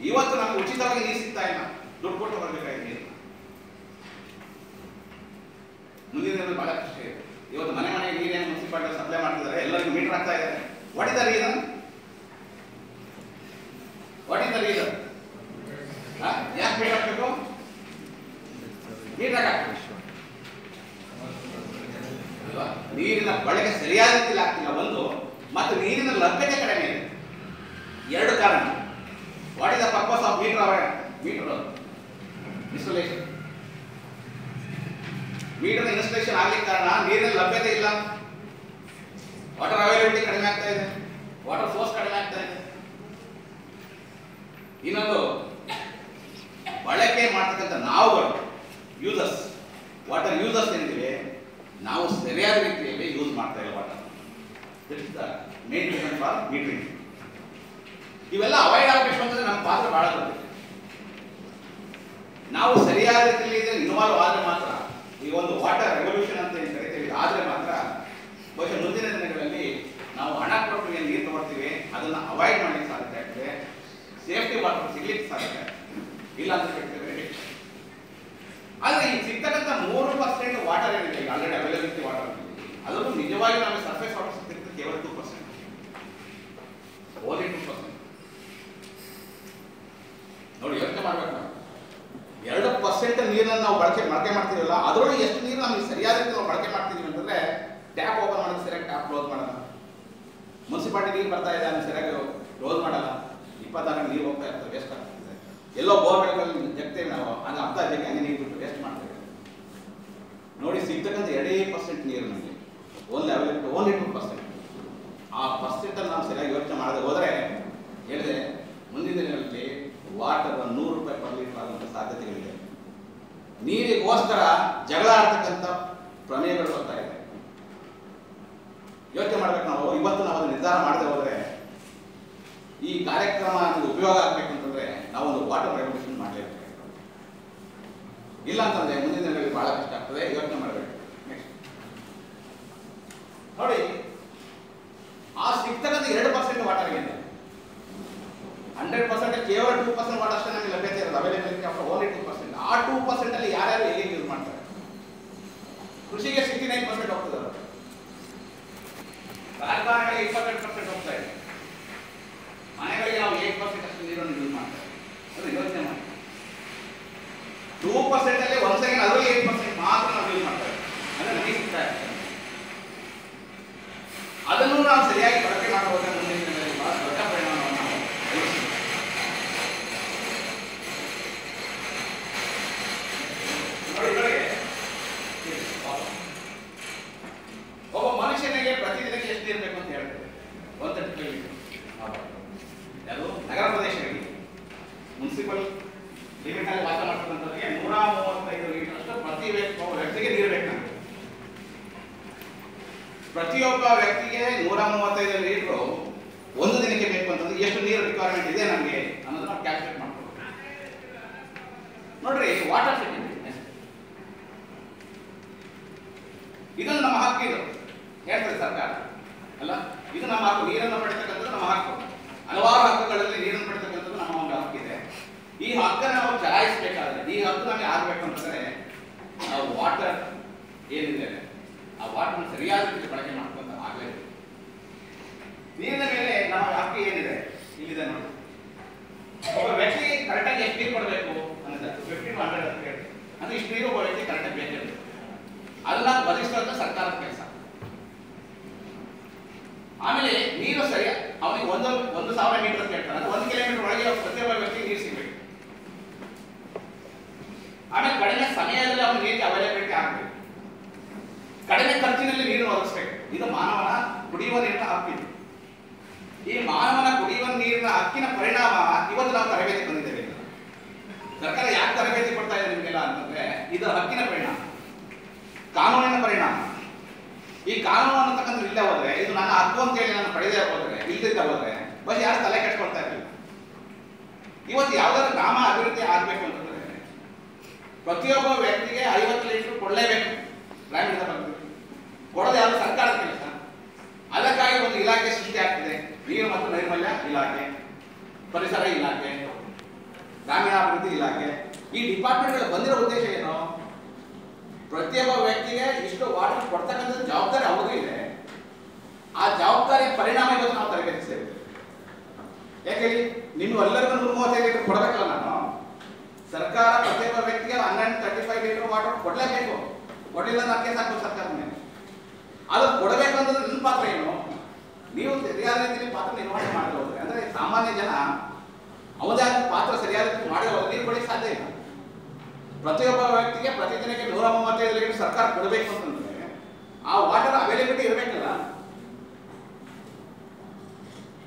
ಇವತ್ತು ನಮ್ಗೆ ಉಚಿತವಾಗಿ ನೀರು ಸಿಗ್ತಾ ಇಲ್ಲ, ದುಡ್ಡು ಕೊಟ್ಟು ಬರಬೇಕಾಗಿ ನೀರು. ಮುಂದಿನ ದಿನದಲ್ಲಿ ಬಹಳ ಕಷ್ಟ ಇದೆ. ಇವತ್ತು ಮನೆ ನೀರೇನು ಮುನ್ಸಿಪಾಲಿಟಿ ಸಪ್ಲೈ ಮಾಡ್ತಿದ್ದಾರೆ, ಎಲ್ಲರಿಗೂ ಮೀಟರ್ ಆಗ್ತಾ ಇದ್ದಾರೆ. What is the reason? ಯಾಕೆ ಮೀಟರ್ ಹಾಕಬೇಕು? ಮೀಟರ್ ಹಾಕಬೇಕು. ನೀರಿನ ಬಳಕೆ ಸರಿಯಾದ ರೀತಿಯಲ್ಲಿ ಆಗ್ತಿಲ್ಲ ಒಂದು, ಮತ್ತು ನೀರಿನ ಲಭ್ಯತೆ ಕಡಿಮೆ ಇದೆ. ಎರಡು ಕಾರಣ. What is the purpose of meter installation? Meter installation ಆಗ್ಲಿಕ್ಕೆ ಕಾರಣ ನೀರಿನ ಲಭ್ಯತೆ ಇಲ್ಲ, ವಾಟರ್ ಅವೈಲಬಿಲಿಟಿ ಕಡಿಮೆ ಆಗ್ತಾ ಇದೆ, ವಾಟರ್ ಸೋರ್ಸ್ ಕಡಿಮೆ ಆಗ್ತಾ ಇದೆ. ಇನ್ನೊಂದು, ಬಳಕೆ ಮಾಡ್ತಕ್ಕಂಥ ನಾವುಗಳು, ಯೂಸರ್ಸ್, ವಾಟರ್ ಯೂಸರ್ಸ್ ಏನಿದೆ, ನಾವು ಸರಿಯಾದ ರೀತಿಯಲ್ಲಿ ಯೂಸ್ ಮಾಡ್ತಾ ಇಲ್ಲ water. That is the main reason for metering. ಇವೆಲ್ಲ ಅವಾಯ್ಡ್ ಆಗಬೇಕು ಅಂತಂದ್ರೆ ನಮ್ಮ ಪಾತ್ರ ಬಹಳ ದೊಡ್ಡದು. ನಾವು ಸರಿಯಾದ ರೀತಿಯಲ್ಲಿ ಇನ್ವಾಲ್ವ್ ಆದರೆ ಮಾತ್ರ, ಈ ಒಂದು ವಾಟರ್ ರೆವಲ್ಯೂಷನ್ ಅಂತ ಏನು ಕರಿತೀವಿ, ಆದರೆ ಮಾತ್ರ ಬಹುಶಃ ಮುಂದಿನ ದಿನಗಳಲ್ಲಿ ನಾವು ಹಣ ಕೊಟ್ಟು ಏನು ನೀರು ತಗೊಳ್ತೀವಿ ಅದನ್ನು ಅವಾಯ್ಡ್ ಮಾಡಲಿಕ್ಕೆ ಸಾಧ್ಯ ಆಗ್ತದೆ, ಸೇಫ್ಟಿ ವಾಟರ್ ಸಿಗ್ಲಿಕ್ಕೆ ಸಾಧ್ಯ ಆಗ್ತದೆ. ಇಲ್ಲ ಅಂತ ಹೇಳ್ತೇವೆ. ಆದರೆ ಈ ಸಿಗ್ತಕ್ಕಂಥ 3% ವಾಟರ್ ಏನಿದೆ, ಈಗ ಆಲ್ರೆಡಿ ಅವೈಲಬಿಲಿಟಿ ವಾಟರ್, ಅದನ್ನು ನಿಜವಾಗಿ ನಮಗೆ ಸರ್ಫೇಸ್ ವಾಟರ್ ಸಿಗ್ತಿರ್ತದೆ ಕೇವಲ 2%, ಓನ್ಲಿ 2%. ನೋಡಿ, ಯೋಚನೆ ಮಾಡ್ಬೇಕು ನಾವು. 2% ನೀರನ್ನು ನಾವು ಬಳಕೆ ಮಾಡ್ತೀವಲ್ಲ, ಅದರೊಳಗೆ ಎಷ್ಟು ನೀರು ನಮಗೆ ಸರಿಯಾದ ರೀತಿ ನಾವು ಬಳಕೆ ಮಾಡ್ತೀವಿ ಅಂತಂದ್ರೆ, ಟ್ಯಾಪ್ ಓಪನ್ ಮಾಡೋದು ಸರಿಯಾಗಿ ಟ್ಯಾಪ್ ಕ್ಲೋಸ್ ಮಾಡಲ್ಲ, ಮುನ್ಸಿಪಾಲಿಟಿ ನೀರು ಬರ್ತಾ ಇದೆ ಅದನ್ನು ಸರಿಯಾಗಿ ಕ್ಲೋಸ್ ಮಾಡಲ್ಲ, 24 ಗಂಟೆ ನೀರು ಹೋಗ್ತಾ ಇರ್ತದೆ, ವೇಸ್ಟ್ ಆಗ್ತದೆ. ಎಲ್ಲೋ ಬೋರ್ವೆಲ್ಗಳಲ್ಲಿ ಜಗ್ತೇವೆ ನಾವು, ಹಂಗೆ ಅರ್ಧ ಜಗ್ಗಿ ಹಂಗೆ ನೀರು ಬಿಟ್ಟು ವೇಸ್ಟ್ ಮಾಡ್ತೇವೆ. ನೋಡಿ, ಸಿಗ್ತಕ್ಕಂಥ 2% ನೀರು ನಮಗೆ ಓನ್ಲಿ ಅವೈಲಬಿಲಿಟಿ ಓನ್ಲಿ 2%. ಆ ಪರ್ಸೆಂಟನ್ನು ನಾವು ಸರಿಯಾಗಿ ಯೋಚನೆ ಮಾಡದೆ ಹೋದರೆ ಹೇಳಿದೆ, ಮುಂದಿನ ದಿನಗಳಲ್ಲಿ ವಾಟರ್ 100 ರೂಪಾಯಿ ಪರ್ ಲೀಟರ್ ಆಗುವಂಥ ಸಾಧ್ಯತೆಗಳಿದೆ. ನೀರಿಗೋಸ್ಕರ ಜಗಳ ಆಡ್ತಕ್ಕಂಥ ಪ್ರಮೇಯಗಳು ಬರ್ತಾ ಇದೆ. ಯೋಚನೆ ಮಾಡಬೇಕು. ಇವತ್ತು ನಾವು ಅದನ್ನು ನಿರ್ಧಾರ ಮಾಡದೆ ಹೋದರೆ ಈ ಕಾರ್ಯಕ್ರಮ ನಮಗೆ ಉಪಯೋಗ ಆಗಬೇಕು ಅಂತಂದ್ರೆ ನಾವು ಒಂದು ವಾಟರ್ ರೆವಲ್ಯೂಷನ್ ಮಾಡಲೇಬೇಕು. ಇಲ್ಲ ಅಂತಂದ್ರೆ ಮುಂದಿನ ದಿನಗಳಲ್ಲಿ ಬಹಳ ಕಷ್ಟ ಆಗ್ತದೆ, ಯೋಚನೆ ಮಾಡಬೇಕು. ನೆಕ್ಸ್ಟ್ ನೋಡಿ, ಆ ಸಿಗ್ತಕ್ಕಂಥ 2% ವಾಟರ್ಗೆ 100% ಕೇವಲ 2% ವಾಟರ್ ಅಷ್ಟೇ ನಮಗೆ ಲಭ್ಯತೆ ಇರೋದು, ಅವೈಲೇಬಿಲಿಟಿ ಆಫ್ ಓನ್ಲಿ 2%. ಆ 2% ಅಲ್ಲಿ ಯಾರ್ಯಾರು ಹೇಗೆ ಯೂಸ್ ಮಾಡ್ತಾರೆ? ಕೃಷಿಗೆ 69% ಹೋಗ್ತದೆ, ಕಾರ್ಖಾನೆಗಳಿಗೆ 22% ಹೋಗ್ತಾ ಇದೆ, ಮನೆಗಳಿಗೆ ನಾವು 8% ಅಷ್ಟು ನೀರನ್ನು ಯೂಸ್ ಮಾಡ್ತಾರೆ. ಅದು ಯೋಚನೆ ಮಾಡಿ, 2% ಅಲ್ಲಿ ಒಂದು ಸೆಕೆಂಡ್ ಅದರಲ್ಲಿ 8% ಮಾತ್ರ ನಾವು ಯೂಸ್ ಮಾಡ್ತಾರೆ. ಅದು ನಮಗೆ ಸಿಗ್ತಾ ಇದೆ. ಅದನ್ನು ನಾವು ಸರಿಯಾಗಿ ಬಳಕೆ ಮಾಡಬಹುದಾದ ಮುಂದಿನ ದಿನಗಳಲ್ಲಿ ಬಹಳ ದೊಡ್ಡ ಪರಿಣಾಮವನ್ನು ನಾವು ಬಯಸುತ್ತೇವೆ. ಒಬ್ಬ ಮನುಷ್ಯನಿಗೆ ಪ್ರತಿದಿನಕ್ಕೆ ಎಷ್ಟು ನೀರು ಬೇಕು ಅಂತ ಹೇಳ್ತೇವೆ? 130 ಲೀಟರ್. ಅದು ನಗರ ಪ್ರದೇಶಗಳಿಗೆ ಮುನ್ಸಿಪಲ್ ಲಿಮಿಟ್ ಅಲ್ಲಿ ವಾಸ ಮಾಡ್ತಕ್ಕಂಥವ್ರಿಗೆ 135 ಲೀಟರ್ ಅಷ್ಟು ಪ್ರತಿ ವ್ಯಕ್ತಿಗೆ ನೀರು ಬೇಕು. ಪ್ರತಿಯೊಬ್ಬ ವ್ಯಕ್ತಿಗೆ 135 ಲೀಟರ್ ಒಂದು ದಿನಕ್ಕೆ ಬೇಕು ಅಂತಂದ್ರೆ ಎಷ್ಟು ನೀರು ರಿಕ್ವೈರ್ಮೆಂಟ್ ಇದೆ ನಮಗೆ ಅನ್ನೋದನ್ನ ನಾವು ಕ್ಯಾಲ್ಕುಲೇಟ್ ಮಾಡ್ತೀವಿ. ನೋಡ್ರಿ, ವಾಟರ್ ಸೆಕ್ಯೂರಿಟಿ ಇದೊಂದು ನಮ್ಮ ಹಕ್ಕು. ಇದು ಹೇಳ್ತದೆ ಸರ್ಕಾರ ಅಲ್ಲ, ಇದು ನಮ್ಮ ಹಕ್ಕು. ನೀರನ್ನು ಪಡೆತಕ್ಕಂಥದ್ದು ನಮ್ಮ ಹಕ್ಕು. ಹಲವಾರು ಹಕ್ಕುಗಳಲ್ಲಿ ನೀರನ್ನು ಪಡೆತಕ್ಕಂಥದ್ದು ನಮ್ಮ ಒಂದು ಹಕ್ಕಿದೆ. ಈ ಹಕ್ಕನ್ನು ನಾವು ಚಲಾಯಿಸಬೇಕಾದ್ರೆ, ಈ ಹಕ್ಕು ನಮಗೆ ಆಗಬೇಕು ಅಂತಂದ್ರೆ ನಾವು ವಾಟರ್ ಏನಿದೆ ಆ ವಾಟರ್ ಸರಿಯಾದ ರೀತಿ ಬಳಕೆ ಮಾಡ್ಕೊಂತ ಆಗಲೇಬೇಕು. ನೀರಿನ ಮೇಲೆ ನಮ್ಮ ಹಕ್ಕು ಏನಿದೆ ಇಲ್ಲಿದೆ ನೋಡಿ. ಒಬ್ಬ ವ್ಯಕ್ತಿ ಕರೆಕ್ಟಾಗಿ ಎಷ್ಟು ನೀರು ಕೊಡಬೇಕು ಅನ್ನೋದು 50 to 100 ಅಂತ ಹೇಳಿ, ಅಂದ್ರೆ ಇಷ್ಟು ನೀರು ಒಬ್ಬ ವ್ಯಕ್ತಿ ಕರೆಕ್ಟಾಗಿ ಬೇಕು. ಅದನ್ನ ಬದಲಿಸುವಂತ ಸರ್ಕಾರದ ಕೆಲಸ. ಆಮೇಲೆ ನೀರು ಸರಿ ಅವನಿಗೆ 1,000 ಮೀಟರ್ ಅಂತ ಹೇಳ್ತಾರೆ, ಅಂದ್ರೆ 1 ಕಿಲೋಮೀಟರ್ ಒಳಗೆ ಪ್ರತಿಯೊಬ್ಬ ವ್ಯಕ್ತಿ ನೀರು ಸಿಗಬೇಕು. ಆಮೇಲೆ ಕಡಿಮೆ ಸಮಯದಲ್ಲಿ ಅವನ ನೀರಿಗೆ ಅವೈಲೇಬಿಲಿಟಿ ಆಗಬೇಕು, ಕಡಿಮೆ ಖರ್ಚಿನಲ್ಲಿ ನೀರನ್ನು ಒದಗಿಸಬೇಕು. ಇದು ಮಾನವನ ಕುಡಿಯುವ ನೀರಿನ ಹಕ್ಕಿದೆ. ಈ ಮಾನವನ ಕುಡಿಯುವ ನೀರಿನ ಹಕ್ಕಿನ ಪರಿಣಾಮ ಇವತ್ತು ನಾವು ತರಬೇತಿ ಬಂದಿದ್ದೇವೆ. ಸರ್ಕಾರ ಯಾಕೆ ತರಬೇತಿ ಕೊಡ್ತಾ ಇದೆ ನಿಮಗೆಲ್ಲ ಅಂತಂದ್ರೆ ಇದು ಹಕ್ಕಿನ ಪರಿಣಾಮ, ಕಾನೂನಿನ ಪರಿಣಾಮ. ಈ ಕಾನೂನು ಅನ್ನತಕ್ಕಂಥ ಇಲ್ಲದೆ ಹೋದ್ರೆ, ಇದು ನನ್ನ ಹಕ್ಕು ಅಂತ ಹೇಳಿ ನಾನು ಪಡೆದೇ ಹೋದ್ರೆ, ಇಲ್ದಿದ್ದ ಹೋದ್ರೆ ಬಸ್ ಯಾರು ತಲೆ ಕೆಡ್ಕೊಳ್ತಾ ಇರಲಿಲ್ಲ. ಇವತ್ತು ಯಾವ್ದಾದ್ರು ಗ್ರಾಮ ಅಭಿವೃದ್ಧಿ ಆಗ್ಬೇಕು ಅಂತಂದ್ರೆ ಪ್ರತಿಯೊಬ್ಬ ವ್ಯಕ್ತಿಗೆ 50 ಲೀಟರ್ ಕೊಡಲೇಬೇಕು. ಗ್ರಾಮೀಣದ ಬಗ್ಗೆ ಕೊಡೋದು ಯಾವುದು? ಸರ್ಕಾರದ ಕೆಲಸ. ಅದಕ್ಕಾಗಿ ಒಂದು ಇಲಾಖೆ ಸೃಷ್ಟಿ ಆಗ್ತದೆ, ನೀರು ಮತ್ತು ನೈರ್ಮಲ್ಯ ಇಲಾಖೆ, ಪರಿಸರ ಇಲಾಖೆ, ಗ್ರಾಮೀಣಾಭಿವೃದ್ಧಿ ಇಲಾಖೆ. ಈ ಡಿಪಾರ್ಟ್ಮೆಂಟ್ಗಳು ಬಂದಿರೋ ಉದ್ದೇಶ ಏನು? ಪ್ರತಿಯೊಬ್ಬ ವ್ಯಕ್ತಿಗೆ ಇಷ್ಟು ವಾಟರ್ ಕೊಡ್ತಕ್ಕಂಥ ಜವಾಬ್ದಾರಿ ಅವ್ರಿಗೂ ಇದೆ. ಆ ಜವಾಬ್ದಾರಿಯ ಪರಿಣಾಮ ಇವತ್ತು ನಾವು ತರಬೇತಿಸ್ತೇವೆ. ಯಾಕೆ ನಿಮ್ಗೆ ಎಲ್ಲರಿಗೂ 135 ಲೀಟರ್ ಕೊಡಬೇಕಲ್ಲ ನಾನು. ಸರ್ಕಾರ ಪ್ರತಿಯೊಬ್ಬ ವ್ಯಕ್ತಿಗೆ 135 ಲೀಟರ್ ವಾಟರ್ ಕೊಡಲೇಬೇಕು. ಕೊಡಲಿಲ್ಲ ಅದಕ್ಕೆ ಸಾಕು ಸರ್ಕಾರದ ಮೇಲೆ. ಅದು ಕೊಡಬೇಕು ಅಂತಂದ್ರೆ ನಿಮ್ಮ ಪಾತ್ರ ಏನು? ನೀವು ಸರಿಯಾದ ರೀತಿಯಲ್ಲಿ ಪಾತ್ರ ನಿರ್ವಹಣೆ ಮಾಡಲು ಹೋದ್ರೆ, ಅಂದ್ರೆ ಸಾಮಾನ್ಯ ಜನ ಅವದೇ ಆದ ಪಾತ್ರ ಸರಿಯಾದ ರೀತಿ ಮಾಡಿ ಹೋದ್ರೆ ನೀರು ಕೊಡಲಿಕ್ಕೆ ಸಾಧ್ಯ ಇಲ್ಲ. ಪ್ರತಿಯೊಬ್ಬ ವ್ಯಕ್ತಿಗೆ ಪ್ರತಿದಿನಕ್ಕೆ 135 ಲೀಟರ್ ಸರ್ಕಾರ ಕೊಡಬೇಕು ಅಂತಂದ್ರೆ ಆ ವಾಟರ್ ಅವೈಲೇಬಿಲಿಟಿ ಇರಬೇಕಲ್ಲ.